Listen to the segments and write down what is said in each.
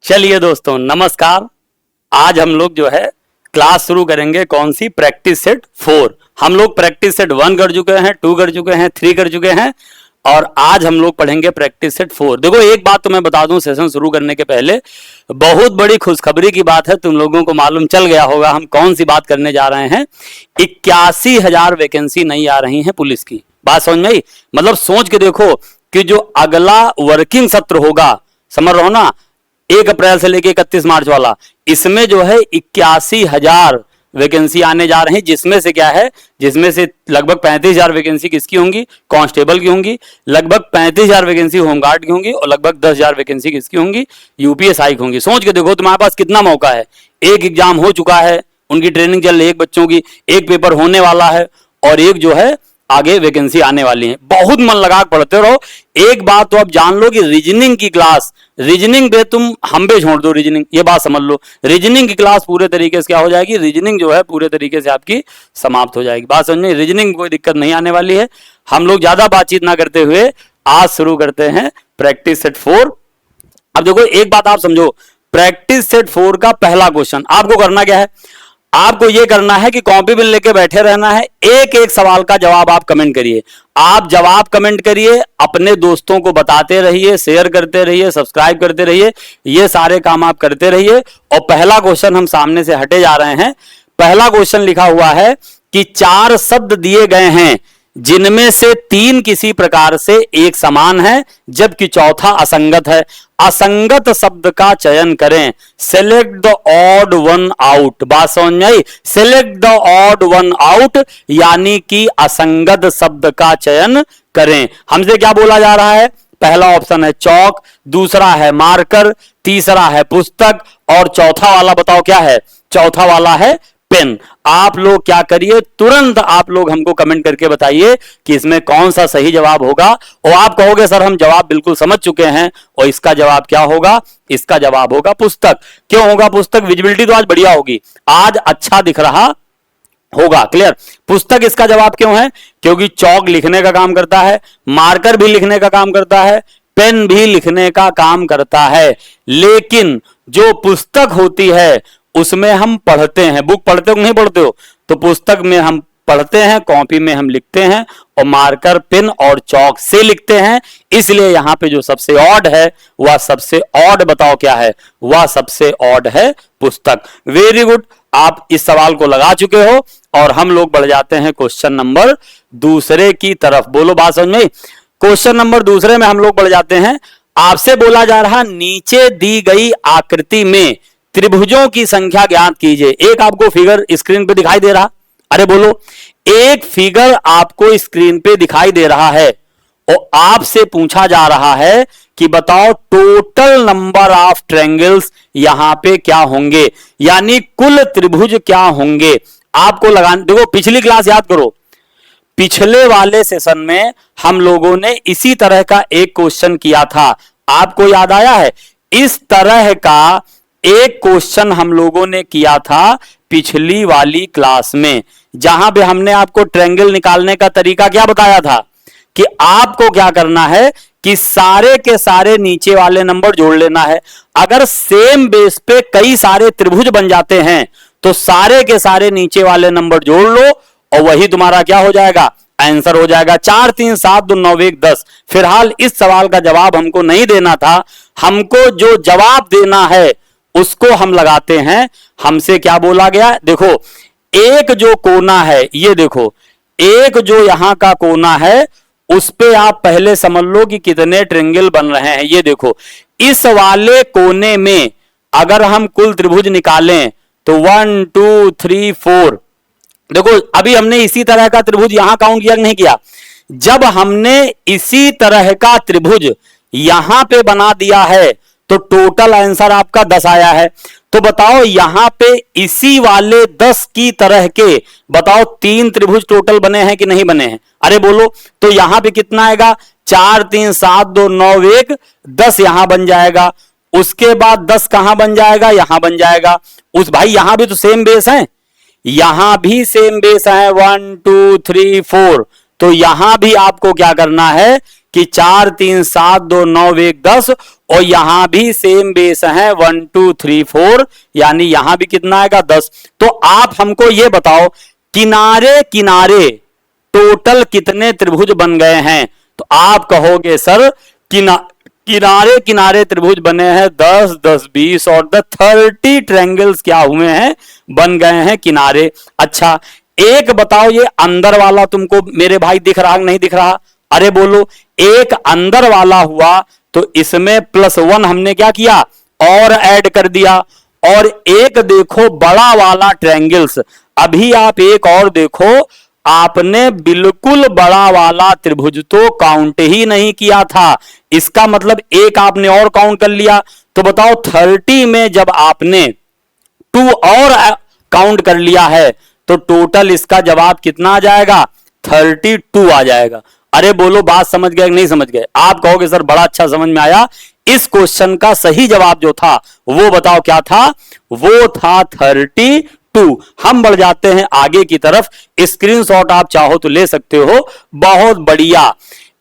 चलिए दोस्तों नमस्कार। आज हम लोग जो है क्लास शुरू करेंगे कौन सी, प्रैक्टिस सेट 4। हम लोग प्रैक्टिस सेट 1 कर चुके हैं, 2 कर चुके हैं, 3 कर चुके हैं और आज हम लोग पढ़ेंगे प्रैक्टिस सेट 4। देखो एक बात तो मैं बता दूं सेशन शुरू करने के पहले, बहुत बड़ी खुशखबरी की बात है। तुम लोगों को मालूम चल गया होगा हम कौन सी बात करने जा रहे हैं। 81,000 वैकेंसी नहीं आ रही है पुलिस की। बात समझ में आई? मतलब सोच के देखो कि जो अगला वर्किंग सत्र होगा, समझ रहे हो ना, 1 अप्रैल से लेके 31 मार्च वाला, इसमें जो है 81,000 वैकेंसी आने जा रही हैं। जिसमें से क्या है, जिसमें से लगभग 35,000 वैकेंसी किसकी होंगी, कांस्टेबल की होंगी, लगभग 35,000 वैकेंसी होमगार्ड की होंगी और लगभग 10,000 वैकेंसी किसकी होंगी, यूपीएसआई की होंगी। सोच के देखो तुम्हारे पास कितना मौका है। एक एग्जाम हो चुका है, उनकी ट्रेनिंग चल रही है, एक बच्चों की, एक पेपर होने वाला है और एक जो है आगे वैकेंसी आने वाली है। बहुत मन लगा पढ़ते रहो। एक बात तो अब जान लो कि रीजनिंग की क्लास, रीजनिंग पे तुम हम पे छोड़ दो, रीजनिंग ये बात समझ लो, रीजनिंग की क्लास पूरे तरीके से क्या हो जाएगी, रीजनिंग जो है पूरे तरीके से आपकी समाप्त हो जाएगी। बात समझ में? रीजनिंग कोई दिक्कत नहीं आने वाली है। हम लोग ज्यादा बातचीत ना करते हुए आज शुरू करते हैं प्रैक्टिस सेट 4। अब देखो एक बात आप समझो, प्रैक्टिस सेट 4 का पहला क्वेश्चन आपको करना क्या है, आपको यह करना है कि कॉपी पेन लेके बैठे रहना है। एक एक सवाल का जवाब आप कमेंट करिए। आप जवाब कमेंट करिए, अपने दोस्तों को बताते रहिए, शेयर करते रहिए, सब्सक्राइब करते रहिए, ये सारे काम आप करते रहिए। और पहला क्वेश्चन हम सामने से हटे जा रहे हैं। पहला क्वेश्चन लिखा हुआ है कि 4 शब्द दिए गए हैं जिनमें से 3 किसी प्रकार से एक समान है जबकि चौथा असंगत है। असंगत शब्द का चयन करें। Select the odd one out. बात समझ में आई? Select the odd one out यानी कि असंगत शब्द का चयन करें। हमसे क्या बोला जा रहा है? पहला ऑप्शन है चौक, दूसरा है मार्कर, तीसरा है पुस्तक और चौथा वाला बताओ क्या है? चौथा वाला है पेन। आप लोग क्या करिए, तुरंत आप लोग हमको कमेंट करके बताइए कि इसमें कौन सा सही जवाब होगा। और आप कहोगे सर हम जवाब बिल्कुल समझ चुके हैं, और इसका जवाब क्या होगा? इसका जवाब होगा पुस्तक। क्यों होगा पुस्तक? विजिबिलिटी तो आज बढ़िया होगी, आज अच्छा दिख रहा होगा। क्लियर? पुस्तक इसका जवाब क्यों है? क्योंकि चौक लिखने का काम करता है, मार्कर भी लिखने का काम करता है, पेन भी लिखने का काम करता है। लेकिन जो पुस्तक होती है उसमें हम पढ़ते हैं। बुक पढ़ते हो नहीं पढ़ते हो? तो पुस्तक में हम पढ़ते हैं, कॉपी में हम लिखते हैं और मार्कर, पेन और चौक से लिखते हैं। इसलिए यहां पे जो सबसे ऑड है वह सबसे ऑड बताओ क्या है? वह सबसे ऑड है पुस्तक। वेरी गुड, आप इस सवाल को लगा चुके हो और हम लोग बढ़ जाते हैं क्वेश्चन नंबर दूसरे की तरफ। बोलो बात समझ में? क्वेश्चन नंबर दूसरे में हम लोग बढ़ जाते हैं। आपसे बोला जा रहा नीचे दी गई आकृति में त्रिभुजों की संख्या ज्ञात कीजिए। एक आपको फिगर स्क्रीन पे दिखाई दे रहा, अरे बोलो, एक फिगर आपको स्क्रीन पे दिखाई दे रहा है और आपसे पूछा जा रहा है कि बताओ टोटल नंबर ऑफ ट्रायंगल्स यहां पे क्या होंगे, यानी कुल त्रिभुज क्या होंगे। आपको लगाना, देखो पिछली क्लास याद करो, पिछले वाले सेशन में हम लोगों ने इसी तरह का एक क्वेश्चन किया था। आपको याद आया है? इस तरह का एक क्वेश्चन हम लोगों ने किया था पिछली वाली क्लास में, जहां पे हमने आपको ट्रायंगल निकालने का तरीका क्या बताया था कि आपको क्या करना है कि सारे के सारे नीचे वाले नंबर जोड़ लेना है। अगर सेम बेस पे कई सारे त्रिभुज बन जाते हैं तो सारे के सारे नीचे वाले नंबर जोड़ लो और वही तुम्हारा क्या हो जाएगा? आंसर हो जाएगा। 4 3 7 2 9 1 10। फिलहाल इस सवाल का जवाब हमको नहीं देना था, हमको जो जवाब देना है उसको हम लगाते हैं। हमसे क्या बोला गया? देखो एक जो कोना है, ये देखो एक जो यहां का कोना है उस पे आप पहले समझ लो कि कितने ट्रायंगल बन रहे हैं। ये देखो इस वाले कोने में अगर हम कुल त्रिभुज निकालें तो 1 2 3 4। देखो अभी हमने इसी तरह का त्रिभुज यहां काउंट किया नहीं किया? जब हमने इसी तरह का त्रिभुज यहां पे बना दिया है तो टोटल आंसर आपका 10 आया है। तो बताओ यहां पे इसी वाले 10 की तरह के बताओ 3 त्रिभुज टोटल बने हैं कि नहीं बने हैं? अरे बोलो, तो यहां पे कितना आएगा? 4 3 7 2 9 1 10 यहां बन जाएगा। उसके बाद 10 कहां बन जाएगा? यहां बन जाएगा। उस भाई यहां भी तो सेम बेस है, यहां भी सेम बेस है 1 2 3 4। तो यहां भी आपको क्या करना है कि 4 3 7 2 9 1 10 और यहां भी सेम बेस है 1 2 3 4 यानी यहां भी कितना आएगा 10। तो आप हमको ये बताओ किनारे किनारे टोटल कितने त्रिभुज बन गए हैं। तो आप कहोगे सर किनारे किनारे त्रिभुज बने हैं 10 10 20 और 30 ट्रायंगल्स क्या हुए हैं बन गए हैं किनारे। अच्छा एक बताओ ये अंदर वाला तुमको मेरे भाई दिख रहा नहीं दिख रहा? अरे बोलो एक अंदर वाला हुआ तो इसमें +1 हमने क्या किया और ऐड कर दिया। और एक देखो बड़ा वाला ट्रायंगल्स, अभी आप एक और देखो आपने बिल्कुल बड़ा वाला त्रिभुज तो काउंट ही नहीं किया था, इसका मतलब एक आपने और काउंट कर लिया। तो बताओ 30 में जब आपने 2 और काउंट कर लिया है तो टोटल इसका जवाब कितना आ जाएगा 32 आ जाएगा। अरे बोलो बात समझ गए नहीं समझ गए? आप कहोगे सर बड़ा अच्छा समझ में आया। इस क्वेश्चन का सही जवाब जो था वो बताओ क्या था? वो था 32। हम बढ़ जाते हैं आगे की तरफ, स्क्रीनशॉट आप चाहो तो ले सकते हो। बहुत बढ़िया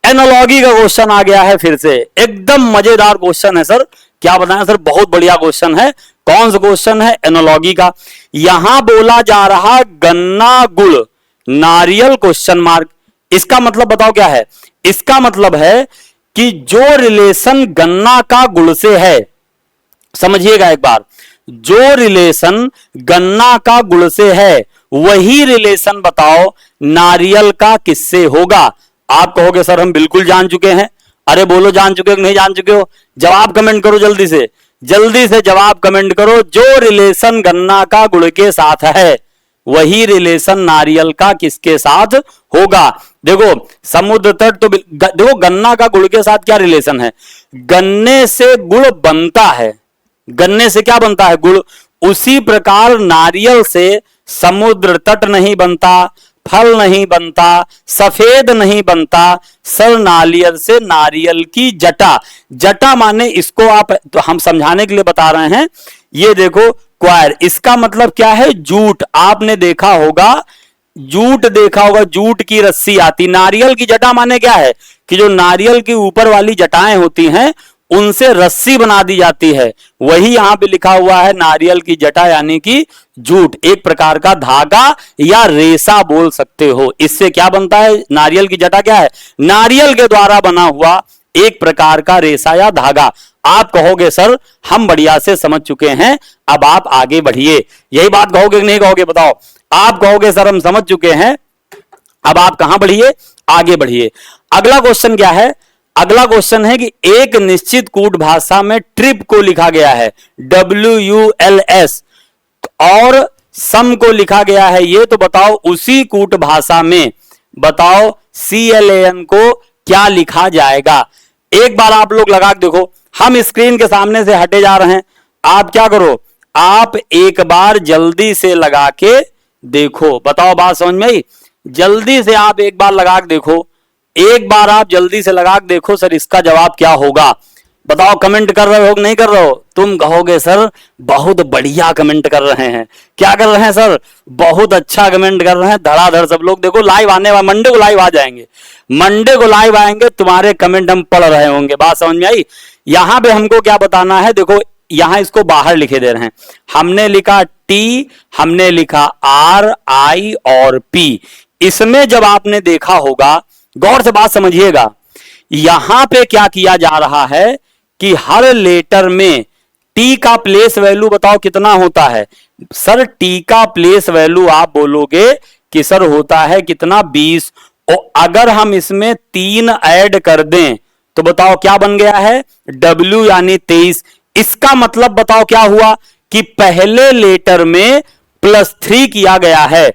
एनालॉजी का क्वेश्चन आ गया है फिर से, एकदम मजेदार क्वेश्चन है सर। क्या बताएं सर, बहुत बढ़िया क्वेश्चन है। कौन सा क्वेश्चन है? एनालॉजी का। यहां बोला जा रहा गन्ना गुड़ नारियल क्वेश्चन मार्क। इसका मतलब बताओ क्या है? इसका मतलब है कि जो रिलेशन गन्ना का गुड़ से है, समझिएगा एक बार, जो रिलेशन गन्ना का गुड़ से है वही रिलेशन बताओ नारियल का किससे होगा। आप कहोगे सर हम बिल्कुल जान चुके हैं। अरे बोलो जान चुके हो कि नहीं जान चुके हो? जवाब कमेंट करो जल्दी से जवाब कमेंट करो। जो रिलेशन गन्ना का गुड़ के साथ है वही रिलेशन नारियल का किसके साथ होगा। देखो समुद्र तट तो देखो गन्ना का गुड़ के साथ क्या रिलेशन है? गन्ने से गुड़ बनता है, गन्ने से क्या बनता है? गुड़। उसी प्रकार नारियल से समुद्र तट नहीं बनता, फल नहीं बनता, सफेद नहीं बनता। सर नारियल से नारियल की जटा, जटा माने इसको आप तो हम समझाने के लिए बता रहे हैं। ये देखो क्वायर, इसका मतलब क्या है? जूट। आपने देखा होगा जूट, देखा होगा जूट की रस्सी आती। नारियल की जटा माने क्या है? कि जो नारियल की ऊपर वाली जटाएं होती हैं उनसे रस्सी बना दी जाती है। वही यहां पे लिखा हुआ है नारियल की जटा यानी कि जूट, एक प्रकार का धागा या रेशा बोल सकते हो। इससे क्या बनता है? नारियल की जटा क्या है? नारियल के द्वारा बना हुआ एक प्रकार का रेशा या धागा। आप कहोगे सर हम बढ़िया से समझ चुके हैं, अब आप आगे बढ़िए। यही बात कहोगे कि नहीं कहोगे बताओ? आप कहोगे सर हम समझ चुके हैं, अब आप कहां बढ़िए? आगे बढ़िए। अगला क्वेश्चन क्या है? अगला क्वेश्चन है कि एक निश्चित कूट भाषा में ट्रिप को लिखा गया है WULS और सम को लिखा गया है ये, तो बताओ उसी कूट भाषा में बताओ CLAN को क्या लिखा जाएगा। एक बार आप लोग लगा के देखो, हम स्क्रीन के सामने से हटे जा रहे हैं। आप क्या करो, आप एक बार जल्दी से लगा के देखो। बताओ बात समझ में आई? जल्दी से आप एक बार लगा के देखो, एक बार आप जल्दी से लगा के देखो सर इसका जवाब क्या होगा। बताओ कमेंट कर रहे हो कि नहीं कर रहे हो? तुम कहोगे सर बहुत बढ़िया कमेंट कर रहे हैं। क्या कर रहे हैं सर? बहुत अच्छा कमेंट कर रहे हैं धड़ाधड़ सब लोग। देखो लाइव आने वाले मंडे को लाइव आ जाएंगे, मंडे को लाइव आएंगे, तुम्हारे कमेंट हम पढ़ रहे होंगे। बात समझ में आई? यहां पे हमको क्या बताना है? देखो यहां इसको बाहर लिखे दे रहे हैं। हमने लिखा T, हमने लिखा R, I और P। इसमें जब आपने देखा होगा, गौर से बात समझिएगा, यहां पे क्या किया जा रहा है कि हर लेटर में T का प्लेस वैल्यू बताओ कितना होता है? सर T का प्लेस वैल्यू आप बोलोगे कि सर होता है कितना 20। और अगर हम इसमें 3 ऐड कर दें तो बताओ क्या बन गया है? W यानी 23। इसका मतलब बताओ क्या हुआ कि पहले लेटर में +3 किया गया है,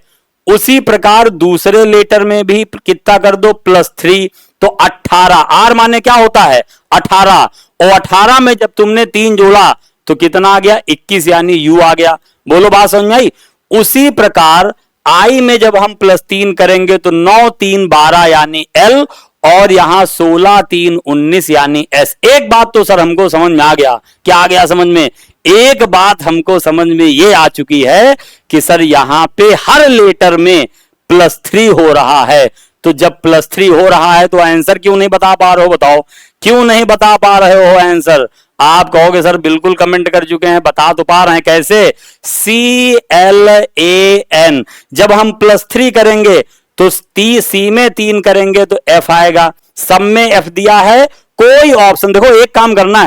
उसी प्रकार दूसरे लेटर में भी कितना कर दो +3 तो 18। आर माने क्या होता है? 18। और 18 में जब तुमने 3 जोड़ा तो कितना आ गया? 21 यानी U आ गया। बोलो बात समझ में आई? उसी प्रकार I में जब हम +3 करेंगे तो 9 3 12 यानी L और यहां 16 3 19 यानी S। एक बात तो सर हमको समझ में आ गया। क्या आ गया समझ में? एक बात हमको समझ में ये आ चुकी है कि सर यहां पे हर लेटर में +3 हो रहा है। तो जब +3 हो रहा है तो आंसर क्यों नहीं बता पा रहे हो? बताओ क्यों नहीं बता पा रहे हो आंसर? आप कहोगे सर बिल्कुल कमेंट कर चुके हैं, बता तो पा रहे हैं। कैसे? CLAN। जब हम +3 करेंगे तो सी में 3 करेंगे तो F आएगा। सब में F दिया है, कोई ऑप्शन, देखो एक काम करना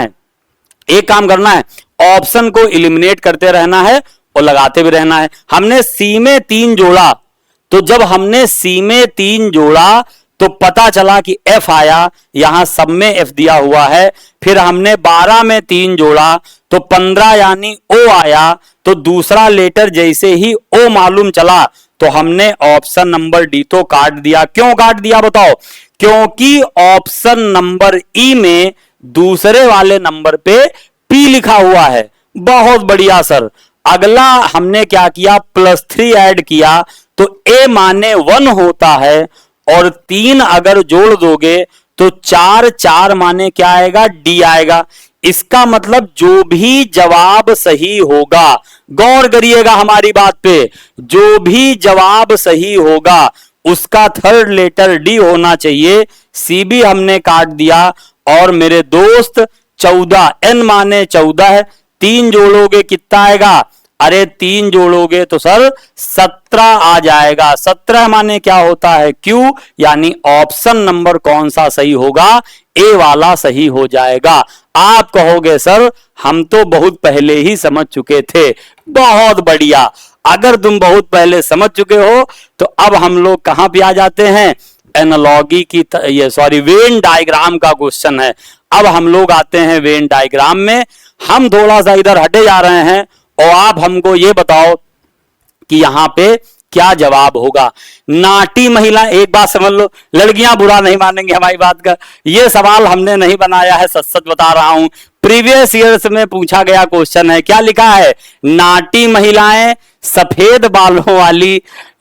है, ऑप्शन को इलिमिनेट करते रहना है और लगाते भी रहना है। हमने सी में 3 जोड़ा, तो जब हमने सी में 3 जोड़ा तो पता चला कि F आया, यहां सब में F दिया हुआ है। फिर हमने 12 में 3 जोड़ा तो 15 यानी O आया, तो दूसरा लेटर जैसे ही O मालूम चला तो हमने ऑप्शन नंबर डी तो काट दिया। क्यों काट दिया बताओ? क्योंकि ऑप्शन नंबर ई में दूसरे वाले नंबर पे P लिखा हुआ है। बहुत बढ़िया सर। अगला हमने क्या किया? +3 ऐड किया तो A माने 1 होता है, और 3 अगर जोड़ दोगे तो 4 माने क्या आएगा? D आएगा। इसका मतलब जो भी जवाब सही होगा, गौर करिएगा हमारी बात पे, जो भी जवाब सही होगा उसका थर्ड लेटर D होना चाहिए। सी भी हमने काट दिया। और मेरे दोस्त 14, N माने 14 है, 3 जोड़ोगे कितना आएगा? अरे 3 जोड़ोगे तो सर 17 आ जाएगा। 17 माने क्या होता है? Q, यानी ऑप्शन नंबर कौन सा सही होगा? ए वाला सही हो जाएगा। आप कहोगे सर हम तो बहुत पहले ही समझ चुके थे। बहुत बढ़िया। अगर तुम बहुत पहले समझ चुके हो तो अब हम लोग कहां पे आ जाते हैं? एनालॉजी की वेन डायग्राम का क्वेश्चन है। अब हम लोग आते हैं वेन डायग्राम में। हम थोड़ा सा इधर हटे जा रहे हैं और आप हमको ये बताओ कि यहां पे क्या जवाब होगा। नाटी महिला, एक बात समझ लो, लड़कियां बुरा नहीं मानेंगे हमारी बात का, ये सवाल हमने नहीं बनाया है, सच सच बता रहा हूं। प्रीवियस ईयर्स में पूछा गया क्वेश्चन है। क्या लिखा है? नाटी महिलाएं, सफेद बालों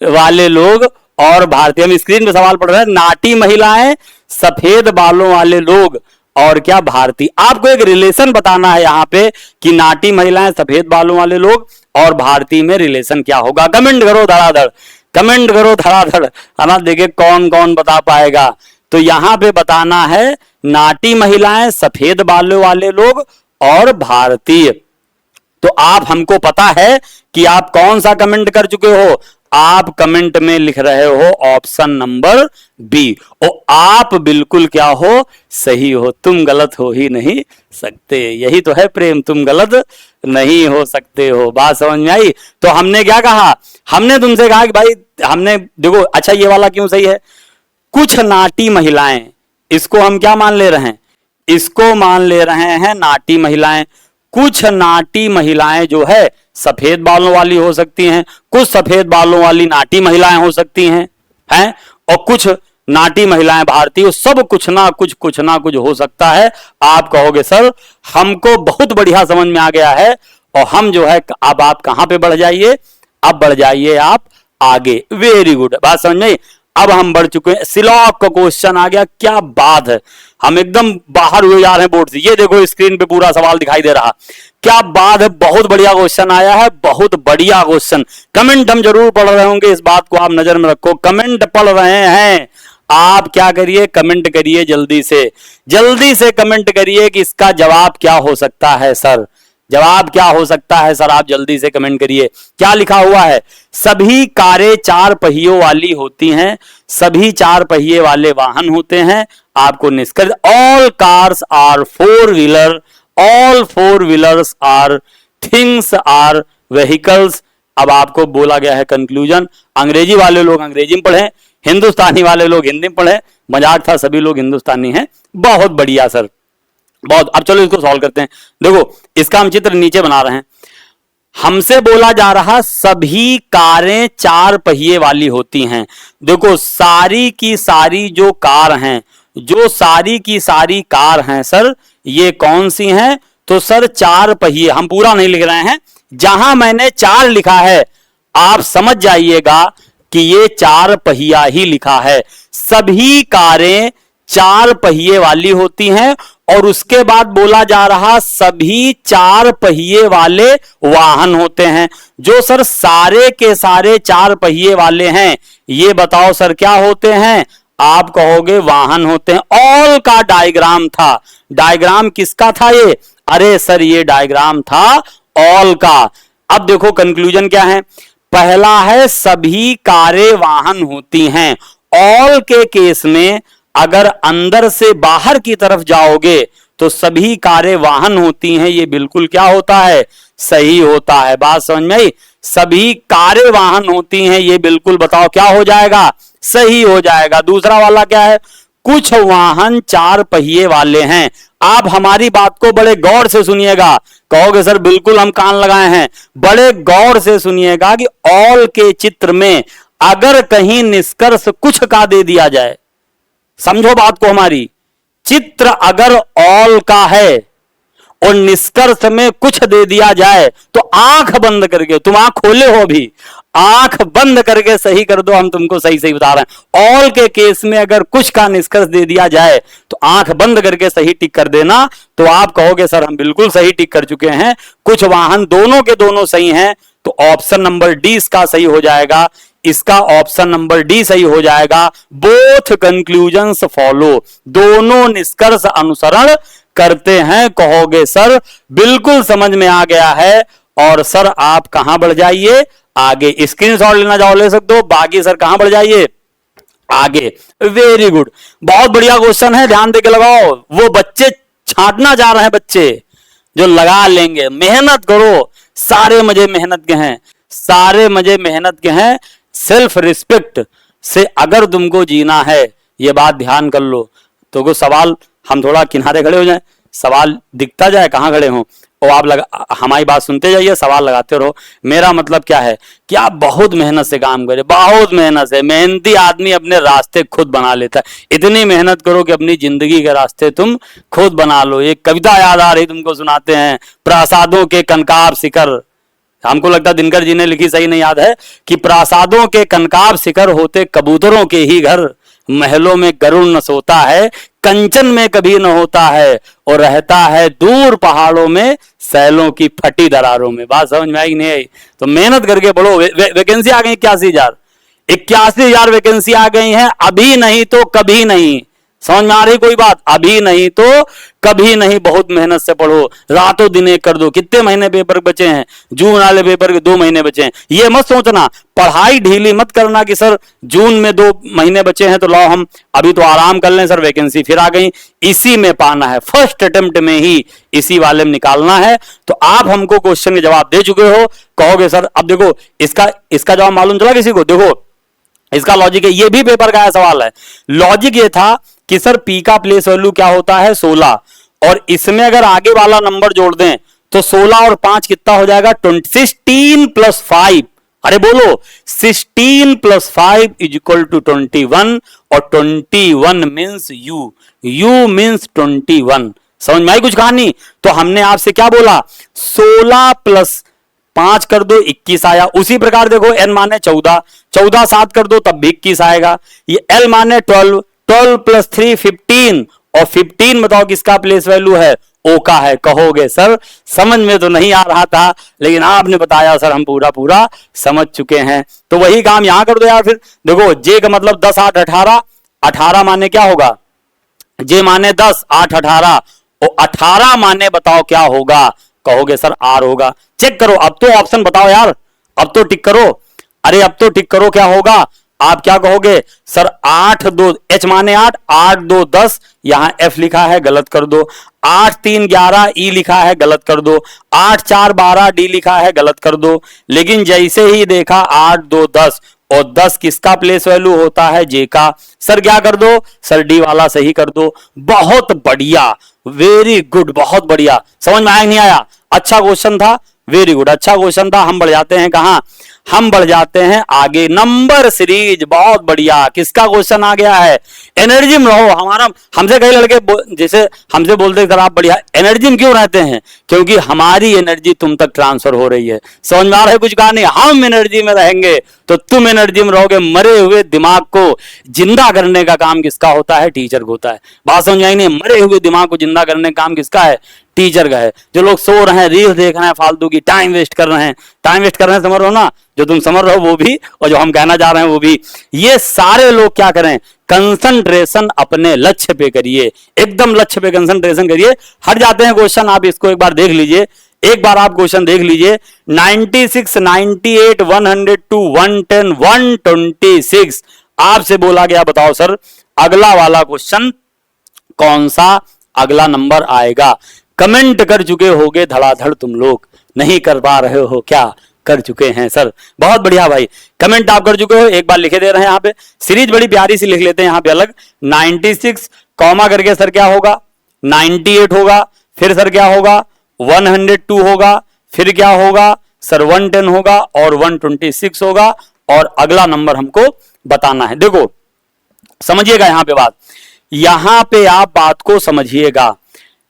वाले लोग और भारतीय। हम स्क्रीन पे सवाल पढ़ रहे हैं। नाटी महिलाएं, सफेद बालों वाले लोग और क्या? भारतीय। आपको एक रिलेशन बताना है यहां पे कि नाटी महिलाएं, सफेद बालों वाले लोग और भारतीय में रिलेशन क्या होगा। कमेंट करो धड़ाधड़, कमेंट करो धड़ाधड़, है ना। देखिए कौन कौन बता पाएगा। तो यहां पे बताना है नाटी महिलाएं, सफेद बालों वाले लोग और भारतीय। तो आप हमको पता है कि आप कौन सा कमेंट कर चुके हो। आप कमेंट में लिख रहे हो ऑप्शन नंबर बी। और आप बिल्कुल क्या हो? सही हो। तुम गलत हो ही नहीं सकते। यही तो है प्रेम, तुम गलत नहीं हो सकते हो। बात समझ में आई? तो हमने क्या कहा? हमने तुमसे कहा कि भाई हमने देखो, अच्छा ये वाला क्यों सही है? कुछ नाटी महिलाएं, इसको हम क्या मान ले रहे हैं? इसको मान ले रहे हैं नाटी महिलाएं। कुछ नाटी महिलाएं जो है सफेद बालों वाली हो सकती हैं, कुछ सफेद बालों वाली नाटी महिलाएं हो सकती हैं, और कुछ नाटी महिलाएं भारतीय। सब कुछ ना कुछ हो सकता है। आप कहोगे सर हमको बहुत बढ़िया समझ में आ गया है, और हम जो है अब आप कहां पे बढ़ जाइए? अब बढ़ जाइए आप आगे। वेरी गुड, बात समझ में। अब हम बढ़ चुके हैं, सिलॉक का क्वेश्चन आ गया। क्या बात है, हम एकदम बाहर हुए जा रहे हैं बोर्ड से। ये देखो स्क्रीन पे पूरा सवाल दिखाई दे रहा। क्या बात है, बहुत बढ़िया क्वेश्चन आया है, बहुत बढ़िया क्वेश्चन। कमेंट हम जरूर पढ़ रहे होंगे, इस बात को आप नजर में रखो। कमेंट पढ़ रहे हैं आप, क्या करिए? कमेंट करिए जल्दी से कमेंट करिए कि इसका जवाब क्या हो सकता है सर। जवाब क्या हो सकता है सर? आप जल्दी से कमेंट करिए। क्या लिखा हुआ है? सभी कारें 4 पहियों वाली होती हैं, सभी 4 पहिए वाले वाहन होते हैं। आपको निष्कर्ष, all cars are 4 wheeler, all 4 wheelers are things are vehicles. अब आपको बोला गया है कंक्लूजन। अंग्रेजी वाले लोग अंग्रेजी में पढ़ें, हिंदुस्तानी वाले लोग हिंदी में पढ़ें। मजाक था, सभी लोग हिंदुस्तानी हैं। बहुत बढ़िया सर, बहुत। अब चलो इसको सॉल्व करते हैं। देखो इसका हम चित्र नीचे बना रहे हैं। हमसे बोला जा रहा सभी कारें 4 पहिए वाली होती हैं। देखो सारी की सारी जो कार हैं, जो सारी की सारी कार हैं सर, ये कौन सी हैं? तो सर 4 पहिए। हम पूरा नहीं लिख रहे हैं, जहां मैंने 4 लिखा है आप समझ जाइएगा कि ये 4 पहिया ही लिखा है। सभी कारें 4 पहिए वाली होती हैं, और उसके बाद बोला जा रहा सभी 4 पहिए वाले वाहन होते हैं। जो सर सारे के सारे 4 पहिए वाले हैं, ये बताओ सर क्या होते हैं? आप कहोगे वाहन होते हैं। ऑल का डायग्राम था। डायग्राम किसका था ये? अरे सर ये डायग्राम था ऑल का। अब देखो कंक्लूजन क्या है। पहला है सभी कारें वाहन होती हैं। ऑल के केस में अगर अंदर से बाहर की तरफ जाओगे तो सभी कारें वाहन होती हैं। ये बिल्कुल क्या होता है? सही होता है। बात समझ में आई? सभी कारें वाहन होती हैं, ये बिल्कुल बताओ क्या हो जाएगा? सही हो जाएगा। दूसरा वाला क्या है? कुछ वाहन चार पहिए वाले हैं। आप हमारी बात को बड़े गौर से सुनिएगा। कहोगे सर बिल्कुल हम कान लगाए हैं। बड़े गौर से सुनिएगा कि ऑल के चित्र में अगर कहीं निष्कर्ष कुछ का दे दिया जाए, समझो बात को हमारी, चित्र अगर ऑल का है और निष्कर्ष में कुछ दे दिया जाए तो आंख बंद करके, तुम आंख खोले हो अभी, आंख बंद करके सही कर दो। हम तुमको सही सही बता रहे हैं। ऑल के केस में अगर कुछ का निष्कर्ष दे दिया जाए तो आंख बंद करके सही टिक कर देना। तो आप कहोगे सर हम बिल्कुल सही टिक कर चुके हैं, कुछ वाहन दोनों के दोनों सही हैं। तो ऑप्शन नंबर डी इसका सही हो जाएगा। इसका ऑप्शन नंबर डी सही हो जाएगा। बोथ कंक्लूजन्स फॉलो, दोनों निष्कर्ष अनुसरण करते हैं। कहोगे सर बिल्कुल समझ में आ गया है। और सर आप कहां बढ़ जाइए आगे, स्क्रीनशॉट लेना जाओ ले सकते हो। बाकी सर कहां बढ़ जाइए आगे। वेरी गुड, बहुत बढ़िया क्वेश्चन है, ध्यान देके लगाओ। वो बच्चे छांटना जा रहे हैं, बच्चे जो लगा लेंगे। मेहनत करो, सारे मजे मेहनत के हैं, सारे मजे मेहनत के हैं। सेल्फ रिस्पेक्ट से अगर तुमको जीना है, ये बात ध्यान कर लो। तो को सवाल हम थोड़ा किनारे खड़े हो जाएं, सवाल दिखता जाए कहां खड़े हों, और आप हमारी बात सुनते जाइए, सवाल लगाते रहो। मेरा मतलब क्या है कि आप बहुत मेहनत से काम करें, बहुत मेहनत से। मेहनती आदमी अपने रास्ते खुद बना लेता है। इतनी मेहनत करो कि अपनी जिंदगी के रास्ते तुम खुद बना लो। एक कविता याद आ रही तुमको सुनाते हैं, प्रासादों के कनकाब शिखर, हमको लगता है दिनकर जी ने लिखी, सही नहीं याद है, कि प्रासादों के कनकाब शिखर होते कबूतरों के ही घर, महलों में गरुड़ न सोता है, कंचन में कभी न होता है, और रहता है दूर पहाड़ों में सैलों की फटी दरारों में। बात समझ में आई नहीं आई? तो मेहनत करके पढ़ो। वैकेंसी आ गई 81,000, 81,000 वैकेंसी आ गई है। अभी नहीं तो कभी नहीं। समझ में आ रही कोई बात? अभी नहीं तो कभी नहीं। बहुत मेहनत से पढ़ो, रातों दिन एक कर दो। कितने महीने पेपर बचे हैं? जून वाले पेपर के 2 महीने बचे हैं। ये मत सोचना, पढ़ाई ढीली मत करना कि सर जून में 2 महीने बचे हैं तो लाओ हम अभी तो आराम कर लें, सर वैकेंसी फिर आ गई। इसी में पाना है, फर्स्ट अटेम्प्ट में ही इसी वाले में निकालना है। तो आप हमको क्वेश्चन के जवाब दे चुके हो। कहोगे सर अब देखो इसका जवाब मालूम चला किसी को? देखो इसका लॉजिक है, ये भी पेपर का सवाल है। लॉजिक ये था कि सर पी का प्लेस वैल्यू क्या होता है? 16, और इसमें अगर आगे वाला नंबर जोड़ दें तो 16 और 5 कितना हो जाएगा? 16 प्लस 5। अरे बोलो, 16 प्लस 5 इज इक्वल टू 21, और 21 मीन्स यू मीन्स 21। समझ में आई कुछ कहानी? तो हमने आपसे क्या बोला? 16 प्लस 5 कर दो 21 आया। उसी प्रकार देखो n माने 14, 14 7 कर दो तब भी 21 आएगा। ये l माने 12, 12 प्लस 3 15, और 15 बताओ किसका प्लेस वैल्यू है? ओ का है। कहोगे सर समझ में तो नहीं आ रहा था, लेकिन आपने बताया सर हम पूरा समझ चुके हैं। तो वही काम यहां कर दो यार। फिर देखो जे का मतलब 10 8 18, 18 माने क्या होगा? जे माने 10, 8 18, और 18 माने बताओ क्या होगा? कहोगे सर आर होगा। चेक करो, अब तो ऑप्शन बताओ यार, अब तो टिक करो। अरे अब तो टिक करो, क्या होगा? आप क्या कहोगे? सर 8 2, एच माने 8, 8 2 10, यहां एफ लिखा है गलत कर दो। 8 3 11 ई लिखा है गलत कर दो। 8 4 12 डी लिखा है गलत कर दो। लेकिन जैसे ही देखा 8 2 10, और 10 किसका प्लेस वैल्यू होता है? जे का। सर क्या कर दो? सर डी वाला सही कर दो। बहुत बढ़िया, वेरी गुड, बहुत बढ़िया। समझ में आया नहीं आया? अच्छा क्वेश्चन था, वेरी गुड, अच्छा क्वेश्चन था। हम बढ़ जाते हैं कहां? हम बढ़ जाते हैं आगे, नंबर सीरीज। बहुत बढ़िया, किसका क्वेश्चन आ गया है? एनर्जी में रहो। हमारा हमसे कई लड़के जैसे हमसे बोलते सर आप बढ़िया एनर्जी में क्यों रहते हैं? क्योंकि हमारी एनर्जी तुम तक ट्रांसफर हो रही है। समझ में आ रहा है कुछ कहानी? हम एनर्जी में रहेंगे तो तुम एनर्जी में रहोगे। मरे हुए दिमाग को जिंदा करने का काम किसका होता है? टीचर को होता है। बात समझ आई नहीं? मरे हुए दिमाग को जिंदा करने का काम किसका है? टीचर का है। जो लोग सो रहे हैं, रील्स देख रहे हैं फालतू की, टाइम वेस्ट कर रहे हैं, टाइम वेस्ट कर रहे हैं समझ रहे हो ना? जो तुम समझ रहे हो वो भी, और जो हम कहना चाह रहे हैं वो भी। ये सारे लोग क्या करें, कंसंट्रेशन अपने लक्ष्य पे करिए, एकदम लक्ष्य पे कंसंट्रेशन करिए। हट जाते हैं क्वेश्चन, आप इसको एक बार देख लीजिए, एक बार आप क्वेश्चन देख लीजिए। 96, 98, 102, 110, 126 आपसे बोला गया, बताओ सर अगला वाला क्वेश्चन कौन सा अगला नंबर आएगा। कमेंट कर चुके होगे धड़ाधड़, तुम लोग नहीं कर पा रहे हो क्या, कर चुके हैं सर, बहुत बढ़िया भाई, कमेंट आप कर चुके हो। एक बार लिखे दे रहे हैं यहाँ पे, सीरीज बड़ी प्यारी सी लिख लेते हैं यहाँ पे अलग। 96 कॉमा करके सर क्या होगा, 98 होगा, फिर सर क्या होगा 102 होगा, फिर क्या होगा सर 110 होगा और 126 होगा, और अगला नंबर हमको बताना है। देखो समझिएगा यहां पे बात, यहां पे आप बात को समझिएगा।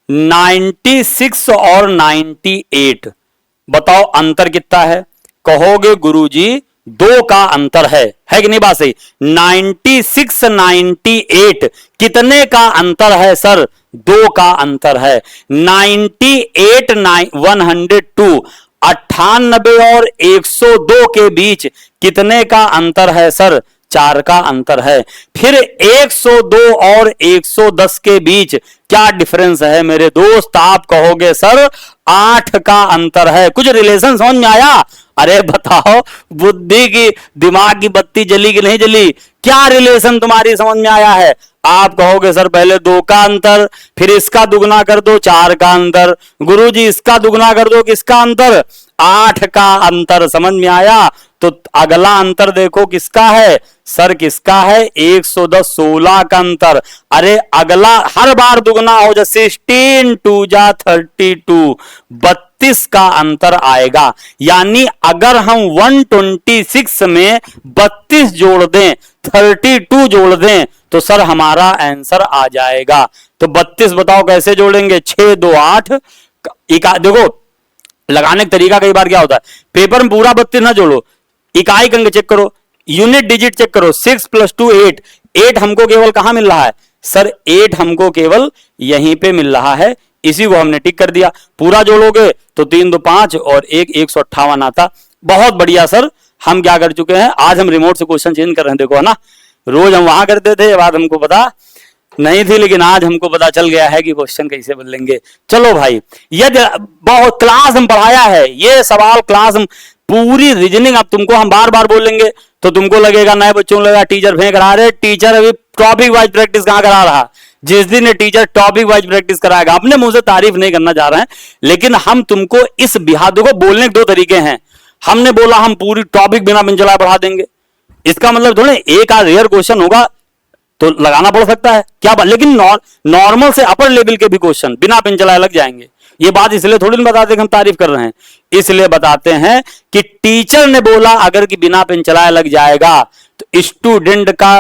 96 और 98 बताओ अंतर कितना है, कहोगे गुरुजी 2 का अंतर है कि नहीं, बात सही। 96 98 कितने का अंतर है सर, 2 का अंतर है। 98 102 98 और 102 के बीच कितने का अंतर है सर, 4 का अंतर है। फिर 102 और 110 के बीच क्या डिफरेंस है मेरे दोस्त, आप कहोगे सर 8 का अंतर है। कुछ रिलेशन समझ में आया, अरे बताओ बुद्धि की दिमाग की बत्ती जली कि नहीं जली, क्या रिलेशन तुम्हारी समझ में आया है। आप कहोगे सर पहले 2 का अंतर, फिर इसका दुगना कर दो 4 का अंतर, गुरुजी इसका दुगना कर दो किसका अंतर, 8 का अंतर, समझ में आया। तो अगला अंतर देखो किसका है सर, किसका है 110 16 का अंतर। अरे अगला हर बार दुगना हो जा, 16 2 जा 32 32 का अंतर आएगा। यानी अगर हम 126 में 32 जोड़ दें 32 जोड़ दें तो सर हमारा आंसर आ जाएगा। तो 32 बताओ कैसे जोड़ेंगे, 6 2 8। देखो लगाने का तरीका कई बार क्या होता है, पेपर में पूरा 32 ना जोड़ो, इकाई अंक चेक करो, यूनिट डिजिट चेक करो, 6 + 2 8। 8 हमको केवल कहां मिल रहा है सर, 8 हमको केवल यहीं पे मिल रहा है, इसी को हमने टिक कर दिया। पूरा जोड़ोगे तो 3 2 5 और 1 158 आता। बहुत बढ़िया सर, हम क्या कर चुके हैं, आज हम रिमोट से क्वेश्चन चेंज कर रहे हैं। देखो है ना, रोज हम वहां करते थे, ये बात हमको पता नहीं थी, लेकिन आज हमको पता चल गया है कि क्वेश्चन कैसे बदलेंगे। चलो भाई, ये बहुत क्लास हम पढ़ाया है, ये सवाल क्लास हम पूरी रीजनिंग, अब तुमको हम बार बार बोलेंगे तो तुमको लगेगा नए बच्चों को लगेगा टीचर फेंक रहा है। टीचर अभी टॉपिक वाइज प्रैक्टिस कहां करा रहा, जिस दिन टीचर टॉपिक वाइज प्रैक्टिस कराएगा। अपने मुंह से तारीफ नहीं करना चाह रहे हैं, लेकिन हम तुमको इस बिहार, देखो बोलने के 2 तरीके हैं। हमने बोला हम पूरी टॉपिक बिना पिन चलाए पढ़ा देंगे, इसका मतलब थोड़े एक आध रेयर क्वेश्चन होगा तो लगाना पड़ सकता है क्या बात, लेकिन नॉर्मल से अपर लेवल के भी क्वेश्चन बिना पिन चलाए लग जाएंगे। ये बात इसलिए थोड़ी नहीं बताते कि हम तारीफ कर रहे हैं, इसलिए बताते हैं कि टीचर ने बोला अगर कि बिना पिन चलाए लग जाएगा तो स्टूडेंट का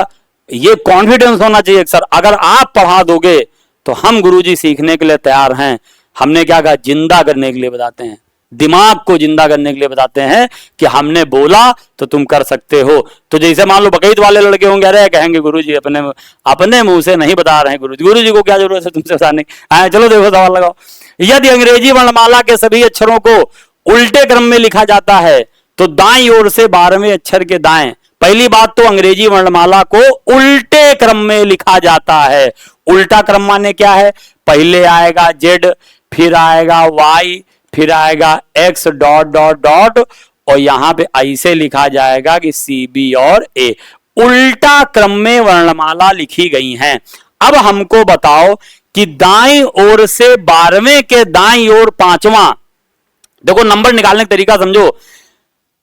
ये कॉन्फिडेंस होना चाहिए सर अगर आप पढ़ा दोगे तो हम गुरुजी सीखने के लिए तैयार हैं। हमने क्या कहा, जिंदा करने के लिए बताते हैं, दिमाग को जिंदा करने के लिए बताते हैं कि हमने बोला तो तुम कर सकते हो। तो जैसे मान लो बकरीद वाले लड़के होंगे, अरे कहेंगे गुरुजी अपने मुंह से नहीं बता रहे हैं, गुरुजी को क्या जरूरत है तुमसे बताने की। चलो देखो सवाल लगाओ, यदि अंग्रेजी वर्णमाला के सभी अक्षरों को उल्टे क्रम में लिखा जाता है तो दाईं ओर से 12वें अक्षर के दाएं। पहली बात तो अंग्रेजी वर्णमाला को उल्टे क्रम में लिखा जाता है। उल्टा क्रम माने क्या है, पहले आएगा जेड, फिर आएगा वाई, फिर आएगा एक्स डॉट डॉट डॉट, और यहां पे ऐसे लिखा जाएगा कि सी बी और ए। उल्टा क्रम में वर्णमाला लिखी गई हैं। अब हमको बताओ कि दाईं ओर से 12वें के दाईं ओर 5वां, देखो नंबर निकालने का तरीका समझो,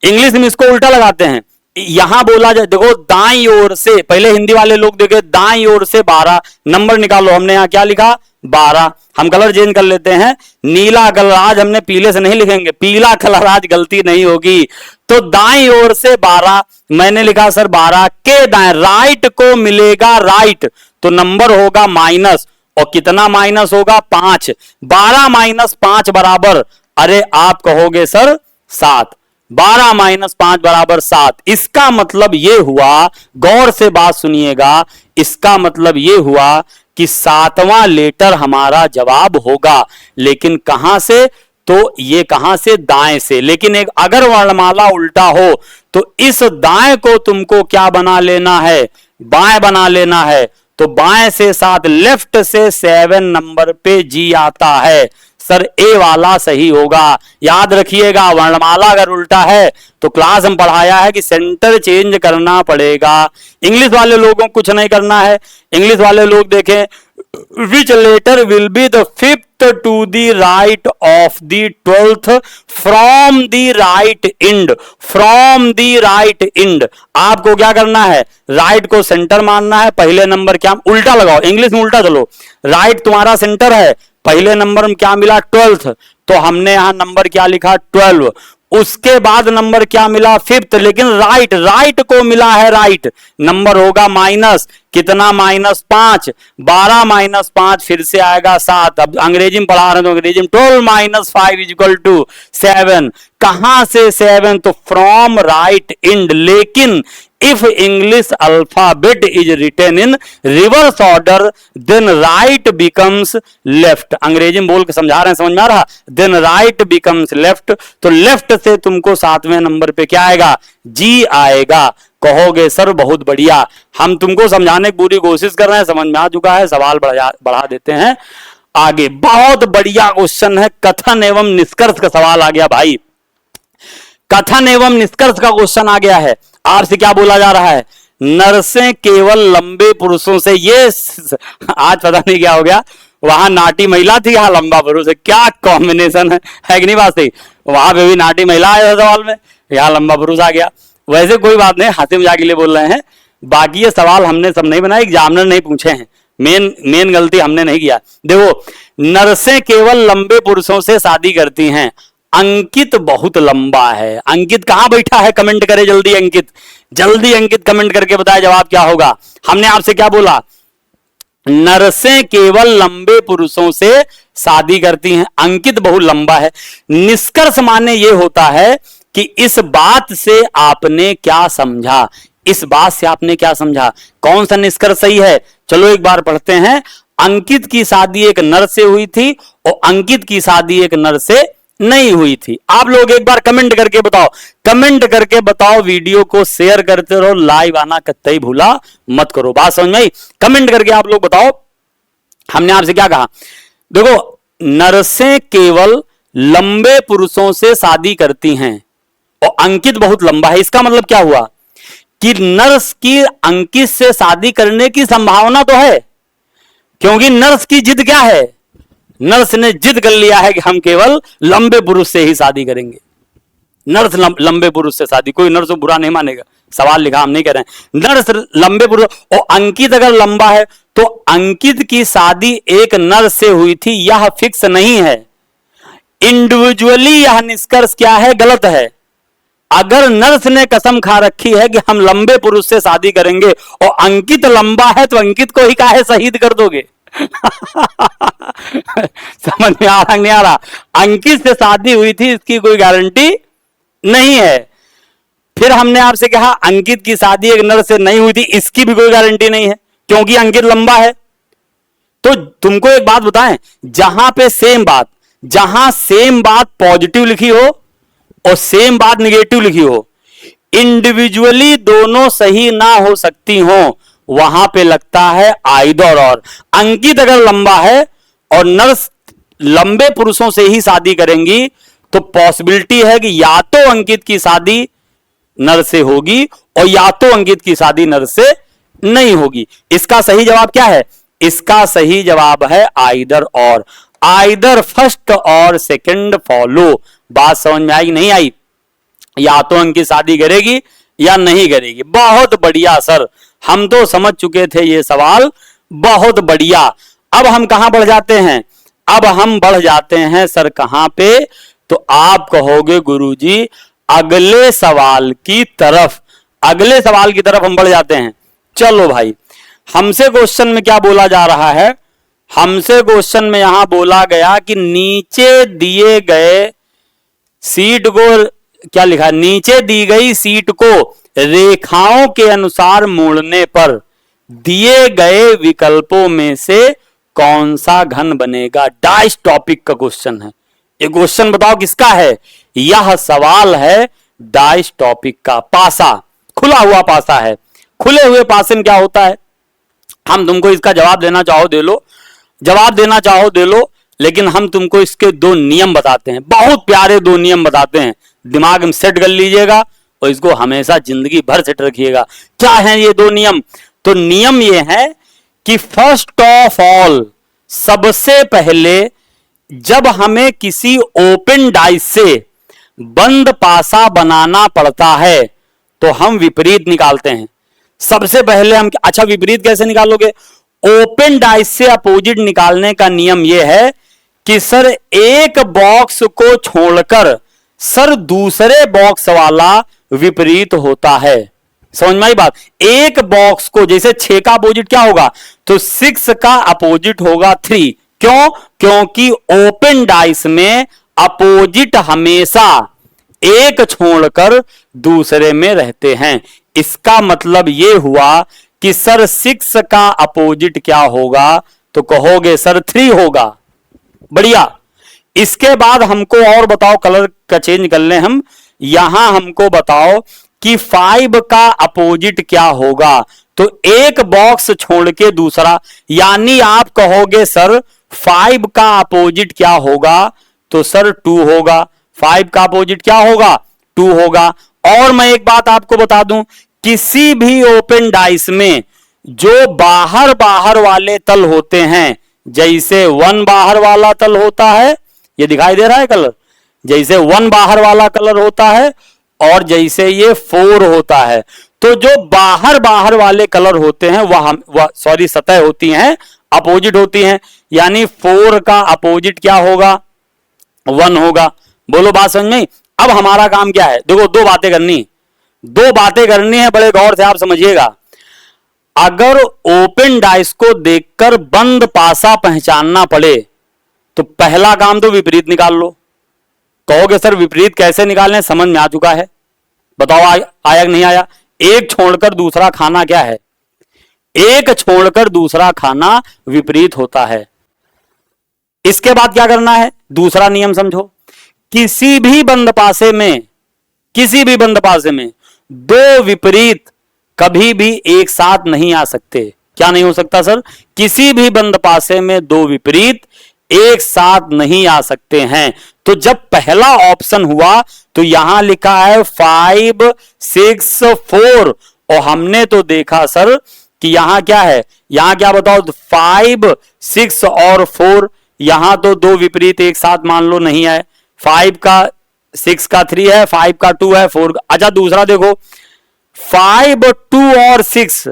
इंग्लिश में इसको उल्टा लगाते हैं। यहां बोला जाए, देखो दाईं ओर से, पहले हिंदी वाले लोग देखे दाईं ओर से 12 नंबर निकालो, हमने यहां क्या लिखा 12। हम कलर चेंज कर लेते हैं, नीला कलर, आज हमने पीले से नहीं लिखेंगे, पीला कलर आज गलती नहीं होगी। तो दाईं ओर से 12 मैंने लिखा सर 12 के दाएं, राइट को मिलेगा राइट, तो नंबर होगा माइनस, और कितना माइनस होगा 5। 12 - 5 बराबर, अरे आप कहोगे सर 7। 12 - 5 बराबर 7। इसका मतलब यह हुआ, गौर से बात सुनिएगा, इसका मतलब यह हुआ कि 7वां लेटर हमारा जवाब होगा। लेकिन कहां से, तो ये कहां से, दाएं से। लेकिन एक अगर वर्णमाला उल्टा हो तो इस दाएं को तुमको क्या बना लेना है, बाएं बना लेना है। तो बाएं से 7, लेफ्ट से 7 नंबर पे जी आता है। सर ए वाला सही होगा। याद रखिएगा, वर्णमाला अगर उल्टा है तो क्लास में पढ़ाया है कि सेंटर चेंज करना पड़ेगा। इंग्लिश वाले लोगों को कुछ नहीं करना है। इंग्लिश वाले लोग देखें, which letter will be the fifth to the right of the 12th from the right end, from the right end। आपको क्या करना है, राइट को सेंटर मानना है। पहले नंबर क्या, उल्टा लगाओ, इंग्लिश में उल्टा चलो। राइट तुम्हारा सेंटर है, पहले नंबर में क्या मिला, 12th, तो हमने यहां नंबर क्या लिखा, 12। उसके बाद नंबर क्या मिला, 5th, लेकिन राइट, राइट को मिला है राइट, नंबर होगा माइनस, कितना, -5, 12 - 5 फिर से आएगा 7। अब अंग्रेजी में पढ़ा रहे हैं तो अंग्रेजी में 12 - 5 = 7। कहां से 7, तो फ्रॉम राइट एंड। लेकिन if English alphabet is written in reverse order then right becomes left. अंग्रेजी में बोल के समझा रहे हैं, समझ में आ रहा, देन राइट बिकम्स लेफ्ट। तो लेफ्ट से तुमको 7वें नंबर पे क्या आएगा, जी आएगा। कहोगे सर बहुत बढ़िया, हम तुमको समझाने की पूरी कोशिश कर रहे हैं, समझ में आ चुका है। सवाल बढ़ा देते हैं आगे। बहुत बढ़िया क्वेश्चन है, कथन एवं निष्कर्ष का सवाल आ गया भाई। कथन एवं निष्कर्ष का क्वेश्चन आ गया है। आपसे क्या बोला जा रहा है, नर्सें केवल लंबे पुरुषों से, ये आज पता नहीं क्या हो गया, वहां नाटी महिला थी, यहां लंबा पुरुष है, क्या कॉम्बिनेशन है कि नहीं बात सही। वहां पे भी नाटी महिला आया सवाल में, यहां लंबा पुरुष आ गया। वैसे कोई बात नहीं, हंसी मजाक के लिए बोल रहे हैं। बाकी ये सवाल हमने सब नहीं बनाए, एग्जामिनर नहीं पूछे हैं। मेन गलती हमने नहीं किया। देखो, नर्सें केवल लंबे पुरुषों से शादी करती हैं। अंकित बहुत लंबा है। अंकित कहां बैठा है, कमेंट करे जल्दी अंकित, जल्दी अंकित कमेंट करके बताए जवाब क्या होगा। हमने आपसे क्या बोला, नर्सें केवल लंबे पुरुषों से शादी करती हैं। अंकित बहुत लंबा है। निष्कर्ष माने यह होता है कि इस बात से आपने क्या समझा, इस बात से आपने क्या समझा, कौन सा निष्कर्ष सही है। चलो एक बार पढ़ते हैं। अंकित की शादी एक नर से हुई थी और अंकित की शादी एक नर से नहीं हुई थी। आप लोग एक बार कमेंट करके बताओ, कमेंट करके बताओ। वीडियो को शेयर करते रहो, लाइव आना कतई भूला मत करो। बात समझ में आई, कमेंट करके आप लोग बताओ। हमने आपसे क्या कहा, देखो, नर्सें केवल लंबे पुरुषों से शादी करती हैं और अंकित बहुत लंबा है। इसका मतलब क्या हुआ कि नर्स की अंकित से शादी करने की संभावना तो है, क्योंकि नर्स की जिद क्या है, नर्स ने जिद कर लिया है कि हम केवल लंबे पुरुष से ही शादी करेंगे। नर्स लंबे पुरुष से शादी, कोई नर्स को बुरा नहीं मानेगा, सवाल लिखा हम नहीं कर रहे हैं। नर्स लंबे पुरुष और अंकित अगर लंबा है तो अंकित की शादी एक नर से हुई थी, यह फिक्स नहीं है। इंडिविजुअली यह निष्कर्ष क्या है, गलत है। अगर नर्स ने कसम खा रखी है कि हम लंबे पुरुष से शादी करेंगे और अंकित लंबा है तो अंकित को ही काहे शहीद कर दोगे। समझ में आ रहा नहीं आ रहा, अंकित से शादी हुई थी इसकी कोई गारंटी नहीं है। फिर हमने आपसे कहा अंकित की शादी एक नर से नहीं हुई थी, इसकी भी कोई गारंटी नहीं है क्योंकि अंकित लंबा है। तो तुमको एक बात बताएं, जहां पे सेम बात, जहां सेम बात पॉजिटिव लिखी हो और सेम बात निगेटिव लिखी हो, इंडिविजुअली दोनों सही ना हो सकती हो, वहां पे लगता है आइदर और। अंकित अगर लंबा है और नर्स लंबे पुरुषों से ही शादी करेंगी तो पॉसिबिलिटी है कि या तो अंकित की शादी नर से होगी और या तो अंकित की शादी नर से नहीं होगी। इसका सही जवाब क्या है, इसका सही जवाब है आइदर और। आइदर फर्स्ट और सेकंड फॉलो। बात समझ में आई नहीं आई, या तो अंकित शादी करेगी या नहीं करेगी। बहुत बढ़िया सर, हम तो समझ चुके थे ये सवाल, बहुत बढ़िया। अब हम कहां बढ़ जाते हैं, अब हम बढ़ जाते हैं सर कहां पे, तो आप कहोगे गुरुजी अगले सवाल की तरफ, अगले सवाल की तरफ हम बढ़ जाते हैं। चलो भाई, हमसे क्वेश्चन में क्या बोला जा रहा है, हमसे क्वेश्चन में यहां बोला गया कि नीचे दिए गए सीट को, क्या लिखा है, नीचे दी गई सीट को रेखाओं के अनुसार मोड़ने पर दिए गए विकल्पों में से कौन सा घन बनेगा। डाइस टॉपिक का क्वेश्चन है, ये क्वेश्चन बताओ किसका है? यह सवाल है डाइस टॉपिक का। पासा, खुला हुआ पासा है। खुले हुए पासे में क्या होता है? हम तुमको इसका जवाब देना चाहो दे लो, जवाब देना चाहो दे लो, लेकिन हम तुमको इसके दो नियम बताते हैं, बहुत प्यारे दो नियम बताते हैं, दिमाग में सेट कर लीजिएगा और इसको हमेशा जिंदगी भर सेट रखिएगा। क्या है ये दो नियम? तो नियम ये है कि फर्स्ट ऑफ ऑल, सबसे पहले जब हमें किसी ओपन डाइस से बंद पासा बनाना पड़ता है तो हम विपरीत निकालते हैं। सबसे पहले हम, अच्छा विपरीत कैसे निकालोगे? ओपन डाइस से अपोजिट निकालने का नियम यह है कि सर एक बॉक्स को छोड़कर सर दूसरे बॉक्स वाला विपरीत होता है। समझ में आई बात? एक बॉक्स को, जैसे 6 का अपोजिट क्या होगा? तो 6 का अपोजिट होगा 3। क्यों? क्योंकि ओपन डाइस में अपोजिट हमेशा एक छोड़कर दूसरे में रहते हैं। इसका मतलब यह हुआ कि सर 6 का अपोजिट क्या होगा? तो कहोगे सर 3 होगा। बढ़िया। इसके बाद हमको और बताओ, कलर का चेंज कर लें हम। यहां हमको बताओ कि 5 का अपोजिट क्या होगा? तो एक बॉक्स छोड़ के दूसरा, यानी आप कहोगे सर 5 का अपोजिट क्या होगा? तो सर 2 होगा। 5 का अपोजिट क्या होगा? 2 होगा। और मैं एक बात आपको बता दूं, किसी भी ओपन डाइस में जो बाहर बाहर वाले तल होते हैं, जैसे 1 बाहर वाला तल होता है, ये दिखाई दे रहा है कलर, जैसे 1 बाहर वाला कलर होता है और जैसे ये 4 होता है, तो जो बाहर बाहर वाले कलर होते हैं वह सॉरी सतह होती हैं, अपोजिट होती हैं। यानी 4 का अपोजिट क्या होगा? 1 होगा। बोलो बात समझ में? अब हमारा काम क्या है? देखो दो बातें करनी है, बड़े गौर से आप समझिएगा। अगर ओपन डाइस को देखकर बंद पासा पहचानना पड़े तो पहला काम तो विपरीत निकाल लो। कहोगे सर विपरीत कैसे निकालने? समझ में आ चुका है, बताओ आया कि नहीं आया? एक छोड़कर दूसरा खाना क्या है? एक छोड़कर दूसरा खाना विपरीत होता है। इसके बाद क्या करना है? दूसरा नियम समझो। किसी भी बंद पासे में दो विपरीत कभी भी एक साथ नहीं आ सकते। क्या नहीं हो सकता सर? किसी भी बंद पासे में दो विपरीत एक साथ नहीं आ सकते हैं। तो जब पहला ऑप्शन हुआ तो यहां लिखा है 5 6 4, और हमने तो देखा सर कि यहां क्या है, यहां क्या बताओ? 5 6 और 4, यहां तो दो विपरीत एक साथ मान लो नहीं है। 5 का 6 का 3 है, 5 का 2 है, 4 का। अच्छा दूसरा देखो, 5 2 और 6,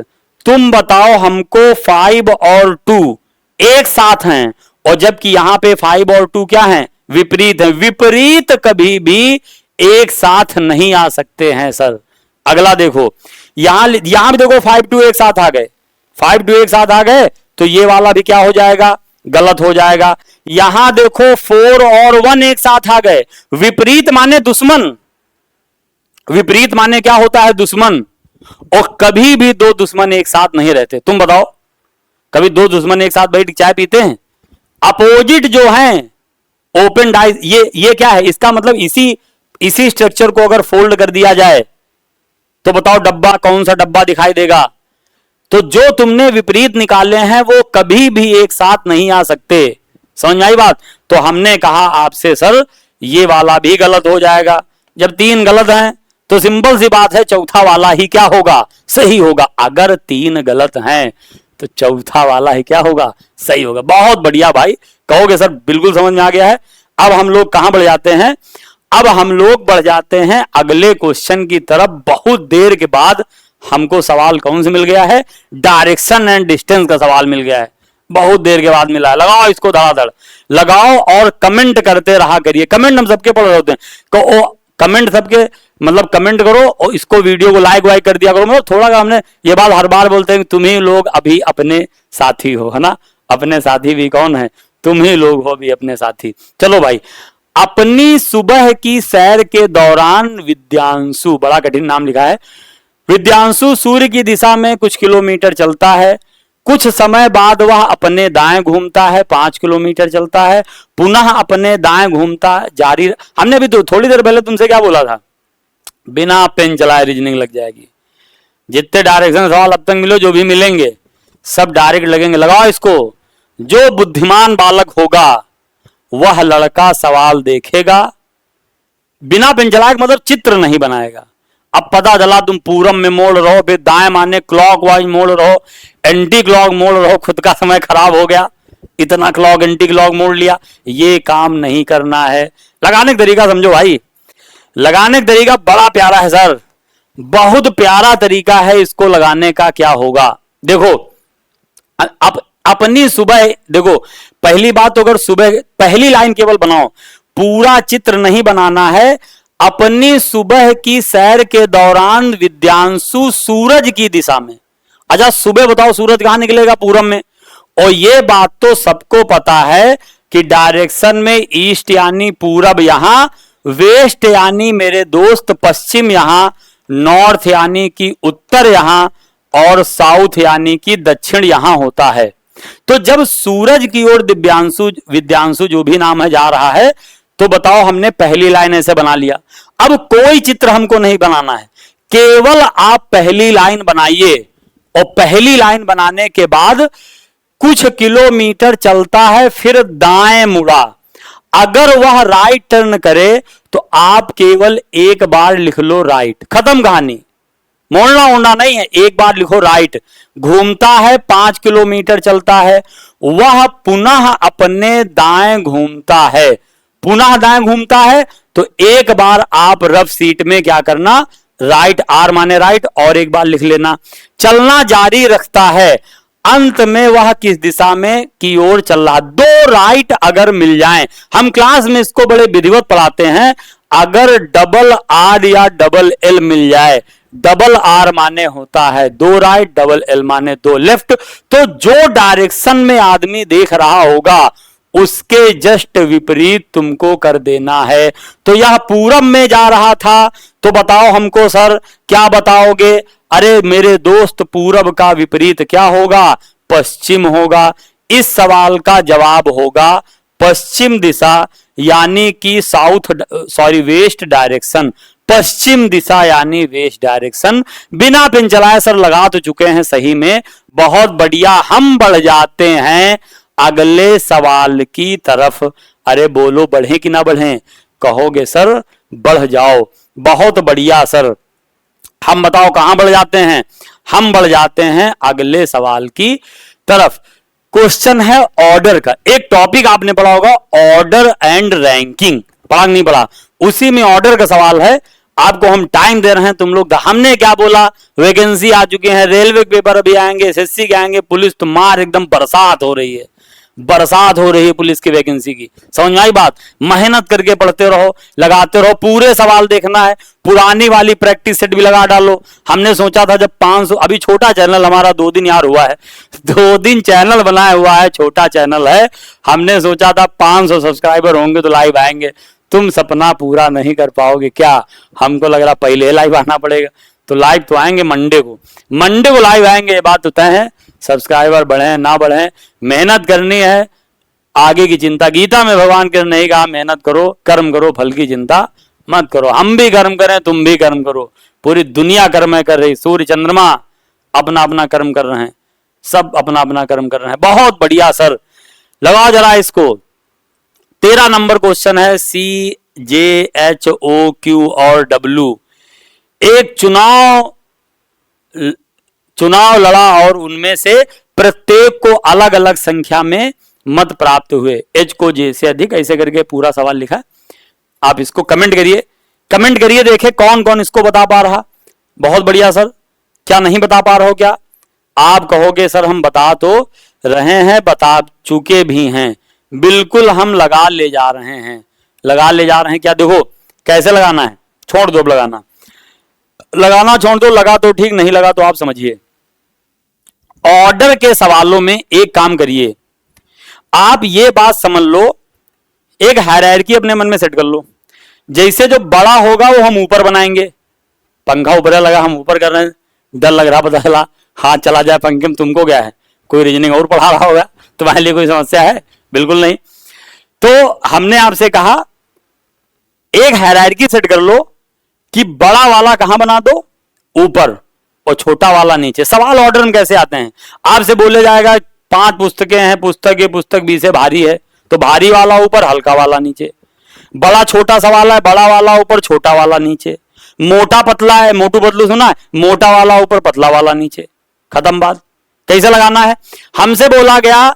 तुम बताओ हमको 5 और 2 एक साथ हैं, और जबकि यहां पे 5 और 2 क्या हैं? विपरीत हैं। विपरीत कभी भी एक साथ नहीं आ सकते हैं सर। अगला देखो, यहां भी देखो 5 2 एक साथ आ गए, 5 2 एक साथ आ गए, तो ये वाला भी क्या हो जाएगा? गलत हो जाएगा। यहां देखो 4 और 1 एक साथ आ गए। विपरीत माने दुश्मन, विपरीत माने क्या होता है? दुश्मन। और कभी भी दो दुश्मन एक साथ नहीं रहते। तुम बताओ, कभी दो दुश्मन एक साथ बैठ चाय पीते हैं? अपोजिट जो हैं ओपन डाइस, ये क्या है? इसका मतलब इसी स्ट्रक्चर को अगर फोल्ड कर दिया जाए तो बताओ डब्बा, कौन सा डब्बा दिखाई देगा? तो जो तुमने विपरीत निकाले हैं वो कभी भी एक साथ नहीं आ सकते। समझ में आई बात? तो हमने कहा आपसे सर ये वाला भी गलत हो जाएगा। जब 3 गलत हैं तो सिंपल सी बात है, चौथा वाला ही क्या होगा? सही होगा। अगर 3 गलत हैं तो चौथा वाला ही क्या होगा? सही होगा। बहुत बढ़िया भाई, कहोगे सर बिल्कुल समझ में आ गया है। अब हम लोग कहां बढ़ जाते हैं? अब हम लोग बढ़ जाते हैं अगले क्वेश्चन की तरफ। बहुत देर के बाद हमको सवाल कौन से मिल गया है? डायरेक्शन एंड डिस्टेंस का सवाल मिल गया है। बहुत देर के बाद मिला है। लगाओ इसको धड़ाधड़, लगाओ और कमेंट करते रहा करिए। कमेंट हम सबके पढ़ रहे होते हैं, कमेंट सबके, मतलब कमेंट करो और इसको वीडियो को लाइक वाइक कर दिया करो। मतलब थोड़ा हमने ये बात हर बार बोलते हैं कि तुम ही लोग अभी अपने साथी हो, है ना? अपने साथी भी कौन है? तुम ही लोग हो भी अपने साथी। चलो भाई, अपनी सुबह की सैर के दौरान विद्यांशु, बड़ा कठिन नाम लिखा है, विद्यांशु सूर्य की दिशा में कुछ किलोमीटर चलता है। कुछ समय बाद वह अपने दाएं घूमता है, 5 किलोमीटर चलता है, पुनः अपने दाएं घूमता जारी। हमने भी तो थोड़ी देर पहले तुमसे क्या बोला था, बिना पेन चलाए रीजनिंग लग जाएगी। जितने डायरेक्शन सवाल अब तक मिलो, जो भी मिलेंगे सब डायरेक्ट लगेंगे। लगाओ इसको, जो बुद्धिमान बालक होगा वह लड़का सवाल देखेगा, बिना पेन चलाए, मतलब चित्र नहीं बनाएगा। अब पता चला तुम पूरब में मोड़ रहो, फिर दाएं माने क्लॉक वाइज मोड़ रहो, एंटी क्लॉक मोड़ रहो, खुद का समय खराब हो गया, इतना क्लॉक एंटी क्लॉक मोड़ लिया। ये काम नहीं करना है। लगाने का तरीका समझो भाई, लगाने का तरीका बड़ा प्यारा है सर, बहुत प्यारा तरीका है। इसको लगाने का क्या होगा, देखो अपनी सुबह, देखो पहली बात तो, अगर सुबह पहली लाइन केवल बनाओ, पूरा चित्र नहीं बनाना है। अपनी सुबह की सैर के दौरान विद्यांशु सूरज की दिशा में, अच्छा सुबह बताओ सूरज कहां निकलेगा, पूरब में। और ये बात तो सबको पता है कि डायरेक्शन में ईस्ट यानी पूरब यहां, वेस्ट यानी मेरे दोस्त पश्चिम यहां, नॉर्थ यानी कि उत्तर यहां, और साउथ यानी कि दक्षिण यहां होता है। तो जब सूरज की ओर दिव्यांशु विद्यांशु जो भी नाम है जा रहा है, तो बताओ हमने पहली लाइन ऐसे बना लिया। अब कोई चित्र हमको नहीं बनाना है, केवल आप पहली लाइन बनाइए, और पहली लाइन बनाने के बाद कुछ किलोमीटर चलता है, फिर दाएं मुड़ा। अगर वह राइट टर्न करे तो आप केवल एक बार लिख लो राइट, खत्म कहानी। मोड़ना ओड़ना नहीं है, एक बार लिखो राइट। घूमता है, 5 किलोमीटर चलता है, वह पुनः अपने दाएं घूमता है, पुनः दाएं घूमता है। तो एक बार आप रफ सीट में क्या करना, राइट, आर माने राइट, और एक बार लिख लेना। चलना जारी रखता है, अंत में वह किस दिशा में की ओर चल रहा। दो राइट अगर मिल जाएं, हम क्लास में इसको बड़े विधिवत पढ़ाते हैं, अगर डबल आर या डबल एल मिल जाए, डबल आर माने होता है 2 राइट, डबल एल माने 2 लेफ्ट, तो जो डायरेक्शन में आदमी देख रहा होगा उसके जस्ट विपरीत तुमको कर देना है। तो यह पूरब में जा रहा था, तो बताओ हमको सर क्या बताओगे, अरे मेरे दोस्त पूरब का विपरीत क्या होगा, पश्चिम होगा। इस सवाल का जवाब होगा पश्चिम दिशा, यानी कि वेस्ट डायरेक्शन, पश्चिम दिशा यानी वेस्ट डायरेक्शन। बिना पेन चलाए सर लगा तो चुके हैं सही में, बहुत बढ़िया। हम बढ़ जाते हैं अगले सवाल की तरफ। अरे बोलो बढ़े कि ना बढ़े, कहोगे सर बढ़ जाओ, बहुत बढ़िया सर। हम बताओ कहां बढ़ जाते हैं, हम बढ़ जाते हैं अगले सवाल की तरफ। क्वेश्चन है ऑर्डर का, एक टॉपिक आपने पढ़ा होगा ऑर्डर एंड रैंकिंग, पढ़ा नहीं पढ़ा, उसी में ऑर्डर का सवाल है। आपको हम टाइम दे रहे हैं, तुम लोग, हमने क्या बोला, वैकेंसी आ चुके हैं, रेलवे के पेपर अभी आएंगे, एसएससी के आएंगे, पुलिस तो मार एकदम बरसात हो रही है, बरसात हो रही है पुलिस की वैकेंसी की। समझ में आई बात, मेहनत करके पढ़ते रहो, लगाते रहो, पूरे सवाल देखना है। पुरानी वाली प्रैक्टिस सेट भी लगा डालो। हमने सोचा था जब 500, अभी छोटा चैनल हमारा 2 दिन यार हुआ है, 2 दिन चैनल बनाया हुआ है, छोटा चैनल है। हमने सोचा था 500 सब्सक्राइबर होंगे तो लाइव आएंगे। तुम सपना पूरा नहीं कर पाओगे क्या, हमको लग रहा पहले लाइव आना पड़ेगा। तो लाइव तो आएंगे मंडे को लाइव आएंगे, ये बात तो तय है। सब्सक्राइबर बढ़े ना बढ़े, मेहनत करनी है, आगे की चिंता। गीता में भगवान के नहीं कहा मेहनत करो, कर्म करो, फल की चिंता मत करो। हम भी कर्म करें, तुम भी कर्म करो, पूरी दुनिया कर्म कर रही, सूर्य चंद्रमा अपना अपना कर्म कर रहे हैं, सब अपना अपना कर्म कर रहे हैं। बहुत बढ़िया सर, लगाओ जरा इसको। 13 नंबर क्वेश्चन है, CJHOQ और W एक चुनाव लड़ा और उनमें से प्रत्येक को अलग अलग संख्या में मत प्राप्त हुए, H को J से अधिक, ऐसे करके पूरा सवाल लिखा है। आप इसको कमेंट करिए, देखे कौन कौन इसको बता पा रहा। बहुत बढ़िया सर, क्या नहीं बता पा रहे हो क्या? आप कहोगे सर हम बता तो रहे हैं, बता चुके भी हैं, बिल्कुल हम लगा ले जा रहे हैं, क्या देखो कैसे लगाना है, छोड़ दो, अब लगाना छोड़ दो, लगा तो ठीक, नहीं लगा तो आप समझिए। ऑर्डर के सवालों में एक काम करिए, आप ये बात समझ लो, एक हायरार्की अपने मन में सेट कर लो। जैसे जो बड़ा होगा वो हम ऊपर बनाएंगे, पंखा ऊपर लगा, हम ऊपर कर रहे हैं, डर लग रहा, पता चला हाथ चला जाए पंखे में, तुमको क्या है, कोई रीजनिंग और पढ़ा रहा होगा, तुम्हारे लिए कोई समस्या है? बिल्कुल नहीं। तो हमने आपसे कहा एक हायरार्की सेट कर लो कि बड़ा वाला कहां बना दो, ऊपर, और छोटा वाला नीचे। सवाल ऑर्डर में कैसे आते हैं? आपसे बोले जाएगा 5 पुस्तकें हैं, पुस्तक ये पुस्तक 20 से भारी है, तो भारी वाला ऊपर, हल्का वाला नीचे। बड़ा छोटा सवाल है, बड़ा वाला ऊपर, छोटा वाला नीचे। मोटा पतला है, मोटू पतलू सुना है, मोटा वाला ऊपर, पतला वाला नीचे। खत्म बात। कैसे लगाना है? हमसे बोला गया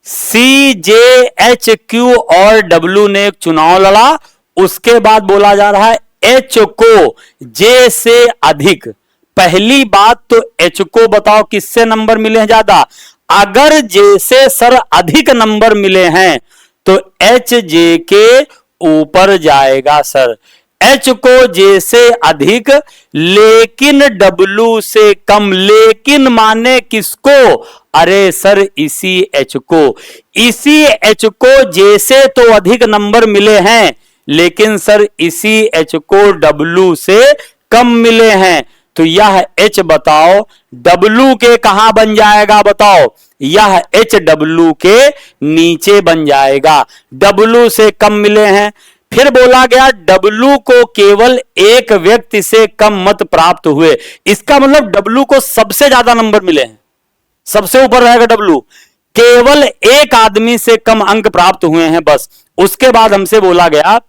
सी, जे, एच, क्यू और डब्ल्यू ने एक चुनाव लड़ा, उसके बाद बोला जा रहा है एच को जे से अधिक। पहली बात तो एच को बताओ किससे नंबर मिले हैं ज्यादा? अगर जे से सर अधिक नंबर मिले हैं तो एच जे के ऊपर जाएगा सर। एच को जे से अधिक, लेकिन डब्ल्यू से कम। लेकिन माने किसको? अरे सर इसी एच को। इसी एच को जे से तो अधिक नंबर मिले हैं, लेकिन सर इसी एच को डब्ल्यू से कम मिले हैं। तो यह एच बताओ डब्ल्यू के कहां बन जाएगा? बताओ। यह एच डब्ल्यू के नीचे बन जाएगा। डब्ल्यू से कम मिले हैं। फिर बोला गया डब्ल्यू को केवल एक व्यक्ति से कम मत प्राप्त हुए। इसका मतलब डब्ल्यू को सबसे ज्यादा नंबर मिले हैं, सबसे ऊपर रहेगा डब्ल्यू। केवल एक आदमी से कम अंक प्राप्त हुए हैं बस। उसके बाद हमसे बोला गया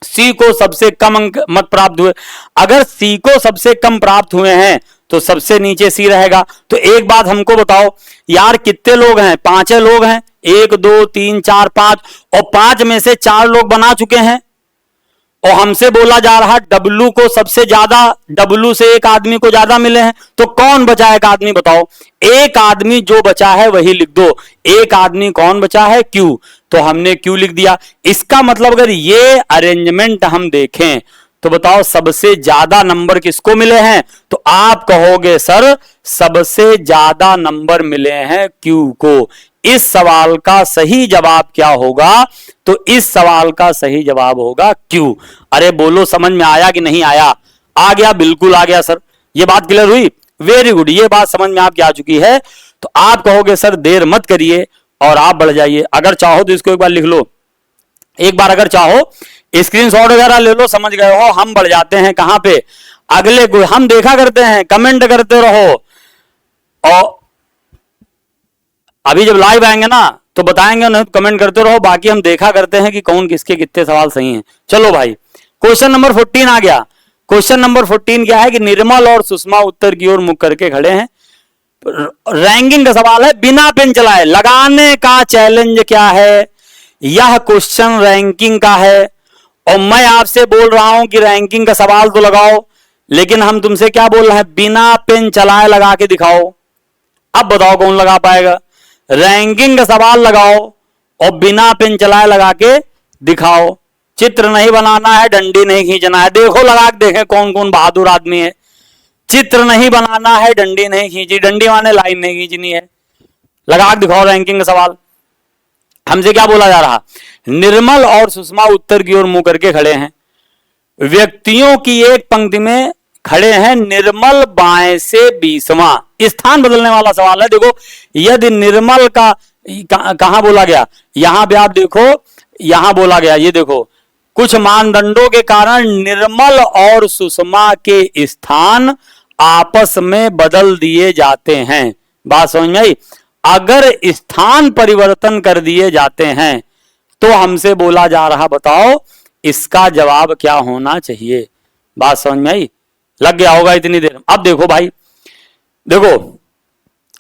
सी को सबसे कम अंक मत प्राप्त हुए। अगर सी को सबसे कम प्राप्त हुए हैं तो सबसे नीचे सी रहेगा। तो एक बात हमको बताओ यार, कितने लोग हैं? 5 लोग हैं। 1 2 3 4 5, और 5 में से 4 लोग बना चुके हैं। और हमसे बोला जा रहा डब्ल्यू को सबसे ज्यादा, डब्ल्यू से एक आदमी को ज्यादा मिले हैं। तो कौन बचा है? एक आदमी बताओ। एक आदमी जो बचा है वही लिख दो। एक आदमी कौन बचा है? क्यू। तो हमने क्यू लिख दिया। इसका मतलब अगर ये अरेंजमेंट हम देखें तो बताओ सबसे ज्यादा नंबर किसको मिले हैं? तो आप कहोगे सर सबसे ज्यादा नंबर मिले हैं क्यू को। इस सवाल का सही जवाब क्या होगा? तो इस सवाल का सही जवाब होगा क्यू। अरे बोलो समझ में आया कि नहीं आया? आ गया, बिल्कुल आ गया सर। ये बात क्लियर हुई? Very good. ये बात समझ में आपकी आ चुकी है। तो आप कहोगे सर देर मत करिए और आप बढ़ जाइए। अगर चाहो तो इसको एक बार लिख लो। एक बार अगर चाहो स्क्रीनशॉट वगैरह ले लो। समझ गए हो? हम बढ़ जाते हैं कहां पे? अगले को हम देखा करते हैं, कमेंट करते रहो। और अभी जब लाइव आएंगे ना तो बताएंगे, नहीं तो कमेंट करते रहो। बाकी हम देखा करते हैं कि कौन किसके कितने सवाल सही हैं। चलो भाई, क्वेश्चन नंबर 14 आ गया। क्वेश्चन नंबर 14 क्या है कि निर्मल और सुषमा उत्तर की ओर मुख करके खड़े हैं। रैंकिंग का सवाल है, बिना पेन चलाए लगाने का चैलेंज क्या है? यह क्वेश्चन रैंकिंग का है और मैं आपसे बोल रहा हूं कि रैंकिंग का सवाल तो लगाओ, लेकिन हम तुमसे क्या बोल रहे हैं? बिना पेन चलाए लगा के दिखाओ। अब बताओ कौन लगा पाएगा? रैंकिंग का सवाल लगाओ और बिना पेन चलाए लगा के दिखाओ। चित्र नहीं बनाना है, डंडी नहीं खींचना है। देखो लगा के देखें कौन कौन बहादुर आदमी है। चित्र नहीं बनाना है, डंडी नहीं खींची, डंडी माने लाइन नहीं खींचनी है। लगा के दिखाओ रैंकिंग का सवाल। हमसे क्या बोला जा रहा? निर्मल और सुषमा उत्तर की ओर मुंह करके खड़े हैं। व्यक्तियों की एक पंक्ति में खड़े हैं। निर्मल बाएं से 20वां। स्थान बदलने वाला सवाल है। देखो यदि निर्मल का कहां बोला गया? यहां पे आप देखो, यहां बोला गया, ये देखो कुछ मानदंडों के कारण निर्मल और सुषमा के स्थान आपस में बदल दिए जाते हैं। बात समझ में आई? अगर स्थान परिवर्तन कर दिए जाते हैं तो हमसे बोला जा रहा, बताओ इसका जवाब क्या होना चाहिए? बात समझ में आई? लग गया होगा इतनी देर। अब देखो भाई, देखो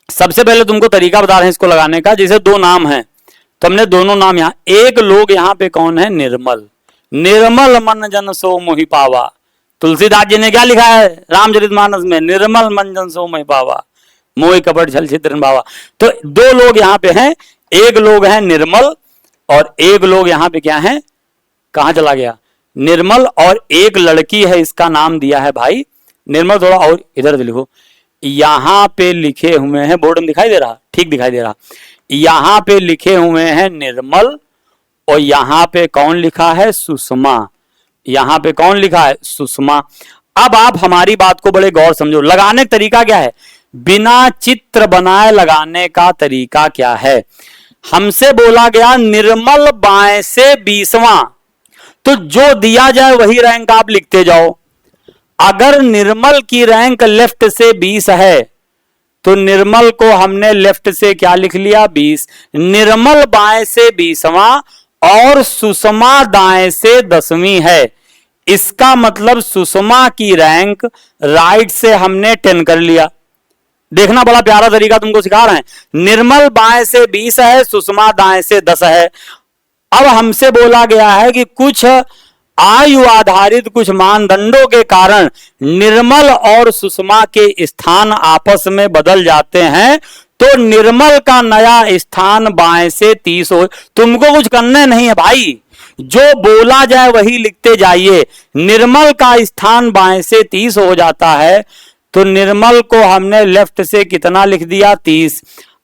सबसे पहले तुमको तरीका बता रहे हैं इसको लगाने का। जैसे 2 नाम हैं तो हमने दोनों नाम यहां, एक लोग यहां पे कौन है? निर्मल। निर्मल मन जन सो मोहि पावा। तुलसीदास जी ने क्या लिखा है रामचरितमानस में? निर्मल मन जन सो मोहि पावा, मोहि कपट छल छिद्र भावा। तो 2 लोग यहां पे हैं। एक लोग है निर्मल और एक लोग यहां पे क्या है? कहां चला गया? निर्मल। और एक लड़की है, इसका नाम दिया है भाई निर्मल। थोड़ा और इधर से लिखो। यहां पे लिखे हुए हैं, बोर्ड में दिखाई दे रहा? ठीक दिखाई दे रहा। यहां पे लिखे हुए हैं निर्मल और यहां पे कौन लिखा है? सुषमा। यहां पे कौन लिखा है? सुषमा। अब आप हमारी बात को बड़े गौर समझो। लगाने का तरीका क्या है? बिना चित्र बनाए लगाने का तरीका क्या है। हमसे बोला गया निर्मल बाएं से 20वां, तो जो दिया जाए वही रैंक आप लिखते जाओ। अगर निर्मल की रैंक लेफ्ट से 20 है तो निर्मल को हमने लेफ्ट से क्या लिख लिया 20। निर्मल बाएं से 20वां और सुषमा दाएं से 10वीं है। इसका मतलब सुषमा की रैंक राइट से हमने 10 कर लिया। देखना, बड़ा प्यारा तरीका तुमको सिखा रहे हैं। निर्मल बाएं से 20 है, सुषमा दाएं से 10 है। अब हमसे बोला गया है कि कुछ आयु आधारित कुछ मानदंडों के कारण निर्मल और सुषमा के स्थान आपस में बदल जाते हैं, तो निर्मल का नया स्थान बाएं से 30 हो। तुमको कुछ करने नहीं है भाई, जो बोला जाए वही लिखते जाइए। निर्मल का स्थान बाएं से 30 हो जाता है, तो निर्मल को हमने लेफ्ट से कितना लिख दिया 30।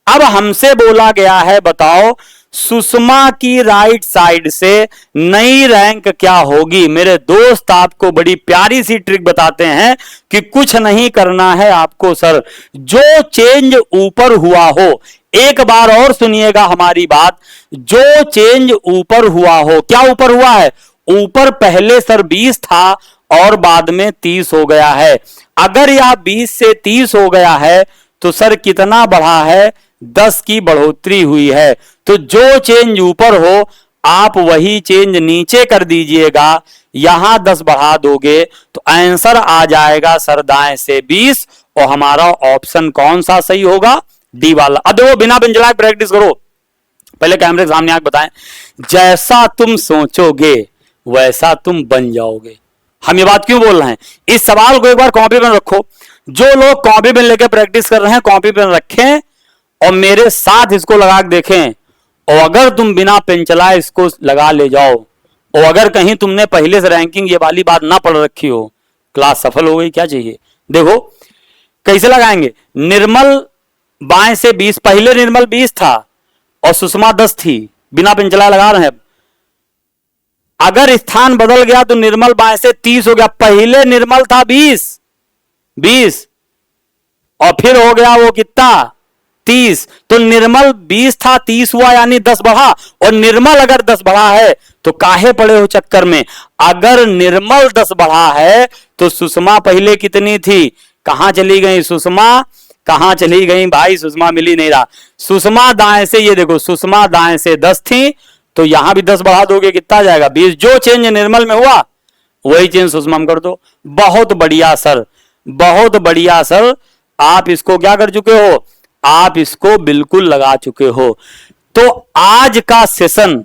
अब हमसे बोला गया है बताओ सुषमा की राइट साइड से नई रैंक क्या होगी। मेरे दोस्त आपको बड़ी प्यारी सी ट्रिक बताते हैं कि कुछ नहीं करना है आपको सर, जो चेंज ऊपर हुआ हो, एक बार और सुनिएगा हमारी बात, जो चेंज ऊपर हुआ हो। क्या ऊपर हुआ है? ऊपर पहले सर 20 था और बाद में 30 हो गया है। अगर यह 20 से 30 हो गया है तो सर कितना बढ़ा है? 10 की बढ़ोतरी हुई है। तो जो चेंज ऊपर हो आप वही चेंज नीचे कर दीजिएगा, यहां 10 बढ़ा दोगे तो आंसर आ जाएगा सर दाएं से 20, और हमारा ऑप्शन कौन सा सही होगा? डी वाला। अब देखो बिना बिंजलाए प्रैक्टिस करो, पहले कैमरे के सामने आके बताएं। जैसा तुम सोचोगे वैसा तुम बन जाओगे। हम ये बात क्यों बोल रहे हैं? इस सवाल को एक बार कॉपी पेन रखो। जो लोग कॉपी पेन लेकर प्रैक्टिस कर रहे हैं कॉपी पेन रखें और मेरे साथ इसको लगा के देखें, और अगर तुम बिना पेन चलाए इसको लगा ले जाओ, और अगर कहीं तुमने पहले से रैंकिंग ये वाली बात ना पढ़ रखी हो, क्लास सफल हो गई। क्या चाहिए? देखो कैसे लगाएंगे। निर्मल बाएं से 20, पहले निर्मल 20 था और सुषमा 10 थी, बिना पेन चलाए लगा रहे हैं। अगर स्थान बदल गया तो निर्मल बाएं से 30 हो गया। पहले निर्मल था 20 और फिर हो गया वो कितना 30, तो निर्मल 20 था 30 हुआ, यानी 10 बढ़ा। और निर्मल अगर 10 बढ़ा है तो काहे पड़े हो चक्कर में? अगर निर्मल 10 बढ़ा है तो सुषमा पहले कितनी थी? कहां चली गई सुषमा? कहां चली गई भाई? सुषमा मिली नहीं रहा। सुषमा दाएं से, ये देखो सुषमा दाएं से 10 थी, तो यहां भी 10 बढ़ा दोगे कितना जाएगा 20। जो चेंज निर्मल में हुआ वही चेंज सुषमा में कर दो। बहुत बढ़िया सर, बहुत बढ़िया सर। आप इसको क्या कर चुके हो? आप इसको बिल्कुल लगा चुके हो। तो आज का सेशन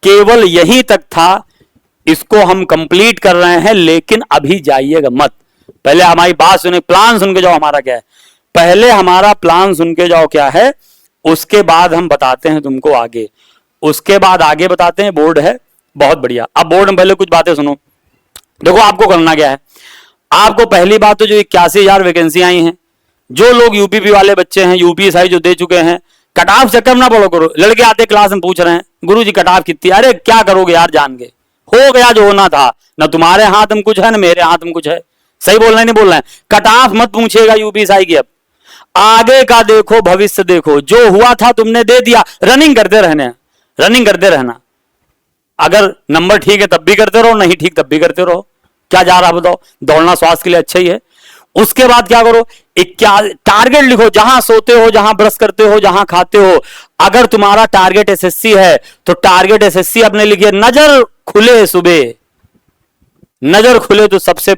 केवल यहीं तक था, इसको हम कंप्लीट कर रहे हैं, लेकिन अभी जाइएगा मत। पहले हमारी बात सुने, प्लान सुन के जाओ हमारा क्या है। पहले हमारा प्लान सुन के जाओ क्या है, उसके बाद हम बताते हैं तुमको आगे। उसके बाद आगे बताते हैं, बोर्ड है बहुत बढ़िया। अब बोर्ड में पहले कुछ बातें सुनो। देखो आपको करना क्या है। आपको पहली बात तो जो 81,000 वैकेंसी आई हैं, जो लोग यूपीपी वाले बच्चे हैं, यूपीएसआई जो दे चुके हैं, कट ऑफ चक्कर ना पड़ो करो। लड़के आते क्लास में पूछ रहे हैं गुरुजी कट ऑफ कितनी? अरे क्या करोगे यार, जान के हो गया जो होना था। ना तुम्हारे हाथ में कुछ है ना मेरे हाथ में कुछ है। सही बोल रहे नहीं बोल रहे हैं? कट ऑफ मत पूछेगा यूपीएसआई की। अब आगे का देखो, भविष्य देखो। जो हुआ था तुमने दे दिया, रनिंग करते रहना, रनिंग करते रहना। अगर नंबर ठीक है तब भी करते रहो, नहीं ठीक तब भी करते रहो। क्या जा रहा बताओ? दौड़ना स्वास्थ्य के लिए अच्छा ही है। उसके बाद क्या करो, एक क्या टारगेट लिखो। जहां सोते हो, जहां ब्रश करते हो, जहां खाते हो, अगर तुम्हारा टारगेट एसएससी है तो टारगेट एसएससी अपने लिखिए। नजर खुले सुबह, नजर खुले तो सबसे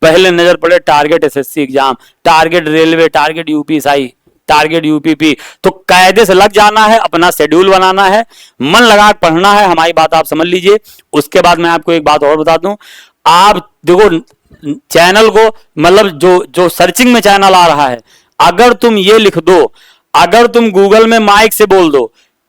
पहले नजर पड़े target SSC exam, target railway, target UPSI, target UPP. तो कायदे से लग जाना है, अपना शेड्यूल बनाना है, मन लगा पढ़ना है। हमारी बात आप समझ लीजिए। उसके बाद मैं आपको एक बात और बता दूं। आप देखो चैनल को, मतलब जो सर्चिंग में चैनल आ रहा है, अगर तुम ये लिख दो, अगर तुम गूगल में माइक से बोल दो,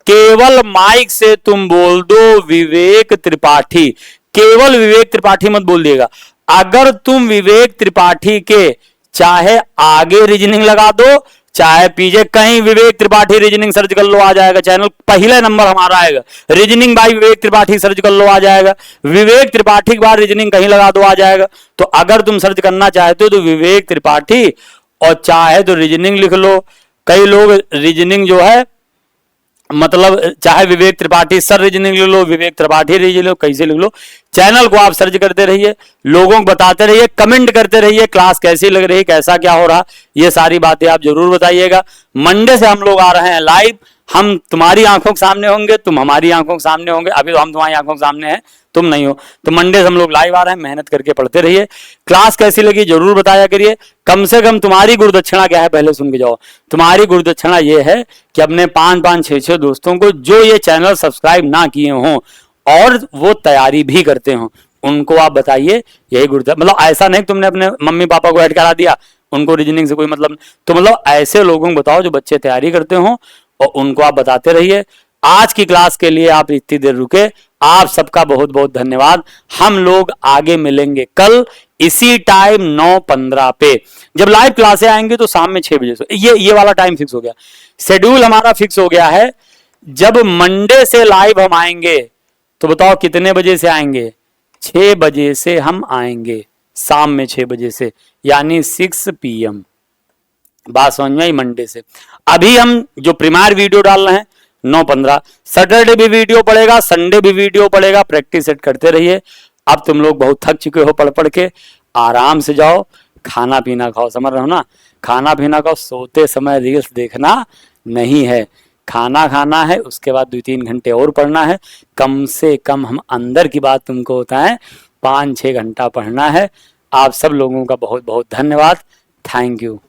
केवल माइक से तुम बोल दो विवेक त्रिपाठी, केवल विवेक त्रिपाठी मत बोल दिएगा। अगर तुम विवेक त्रिपाठी के चाहे आगे रीजनिंग लगा दो चाहे पीछे, कहीं विवेक त्रिपाठी रीजनिंग सर्च कर लो आ जाएगा। चैनल पहले नंबर हमारा आएगा। रीजनिंग बाय विवेक त्रिपाठी सर्च कर लो आ जाएगा। विवेक त्रिपाठी के बाद रीजनिंग कहीं लगा दो आ जाएगा। तो अगर तुम सर्च करना चाहते हो तो विवेक त्रिपाठी और चाहे तो रीजनिंग लिख लो। कई लोग रीजनिंग जो है मतलब चाहे विवेक त्रिपाठी सर रीजनिंग लिख लो, विवेक त्रिपाठी रीजनिंग लो, कैसे लिख लो। चैनल को आप सर्च करते रहिए, लोगों को बताते रहिए, कमेंट करते रहिए क्लास कैसी लग रही, कैसा क्या हो रहा, ये सारी बातें आप जरूर बताइएगा। मंडे से हम लोग आ रहे हैं लाइव। हम तुम्हारी आंखों के सामने होंगे, तुम हमारी आंखों के सामने होंगे। अभी तो हम तुम्हारी आंखों के सामने हैं, तुम नहीं हो। तो मंडे से हम लोग लाइव आ रहे हैं। मेहनत करके पढ़ते रहिए। क्लास कैसी लगी जरूर बताया करिए। कम से कम तुम्हारी गुरुदक्षिणा क्या है पहले सुन के जाओ। तुम्हारी गुरुदक्षिणा ये है कि अपने 5-5, 6-6 दोस्तों को जो ये चैनल सब्सक्राइब ना किए हों और वो तैयारी भी करते हो, उनको आप बताइए। यही गुरुदक्षिणा, मतलब ऐसा नहीं तुमने अपने मम्मी पापा को ऐड करा दिया, उनको रीजनिंग से कोई मतलब। तो मतलब ऐसे लोगों को बताओ जो बच्चे तैयारी करते हो, और उनको आप बताते रहिए। आज की क्लास के लिए आप इतनी देर रुके, आप सबका बहुत बहुत धन्यवाद। हम लोग आगे मिलेंगे कल इसी टाइम 9:15 पे। जब लाइव क्लासें आएंगी तो शाम में 6 बजे से। ये वाला टाइम फिक्स हो गया, शेड्यूल हमारा फिक्स हो गया है। जब मंडे से लाइव हम आएंगे तो बताओ कितने बजे से आएंगे? 6 बजे से हम आएंगे, शाम में 6 बजे से, यानी 6 PM। बात समझ में आई? मंडे से। अभी हम जो प्रीमियर वीडियो डाल रहे हैं 9:15, सैटरडे भी वीडियो पड़ेगा, संडे भी वीडियो पड़ेगा। प्रैक्टिस सेट करते रहिए। अब तुम लोग बहुत थक चुके हो पढ़ पढ़ के, आराम से जाओ, खाना पीना खाओ, समझ रहे हो ना? खाना पीना खाओ, सोते समय रील्स देखना नहीं है, खाना खाना है, उसके बाद 2-3 घंटे और पढ़ना है। कम से कम हम अंदर की बात तुमको होता है 5-6 घंटा पढ़ना है। आप सब लोगों का बहुत बहुत धन्यवाद। Thank you.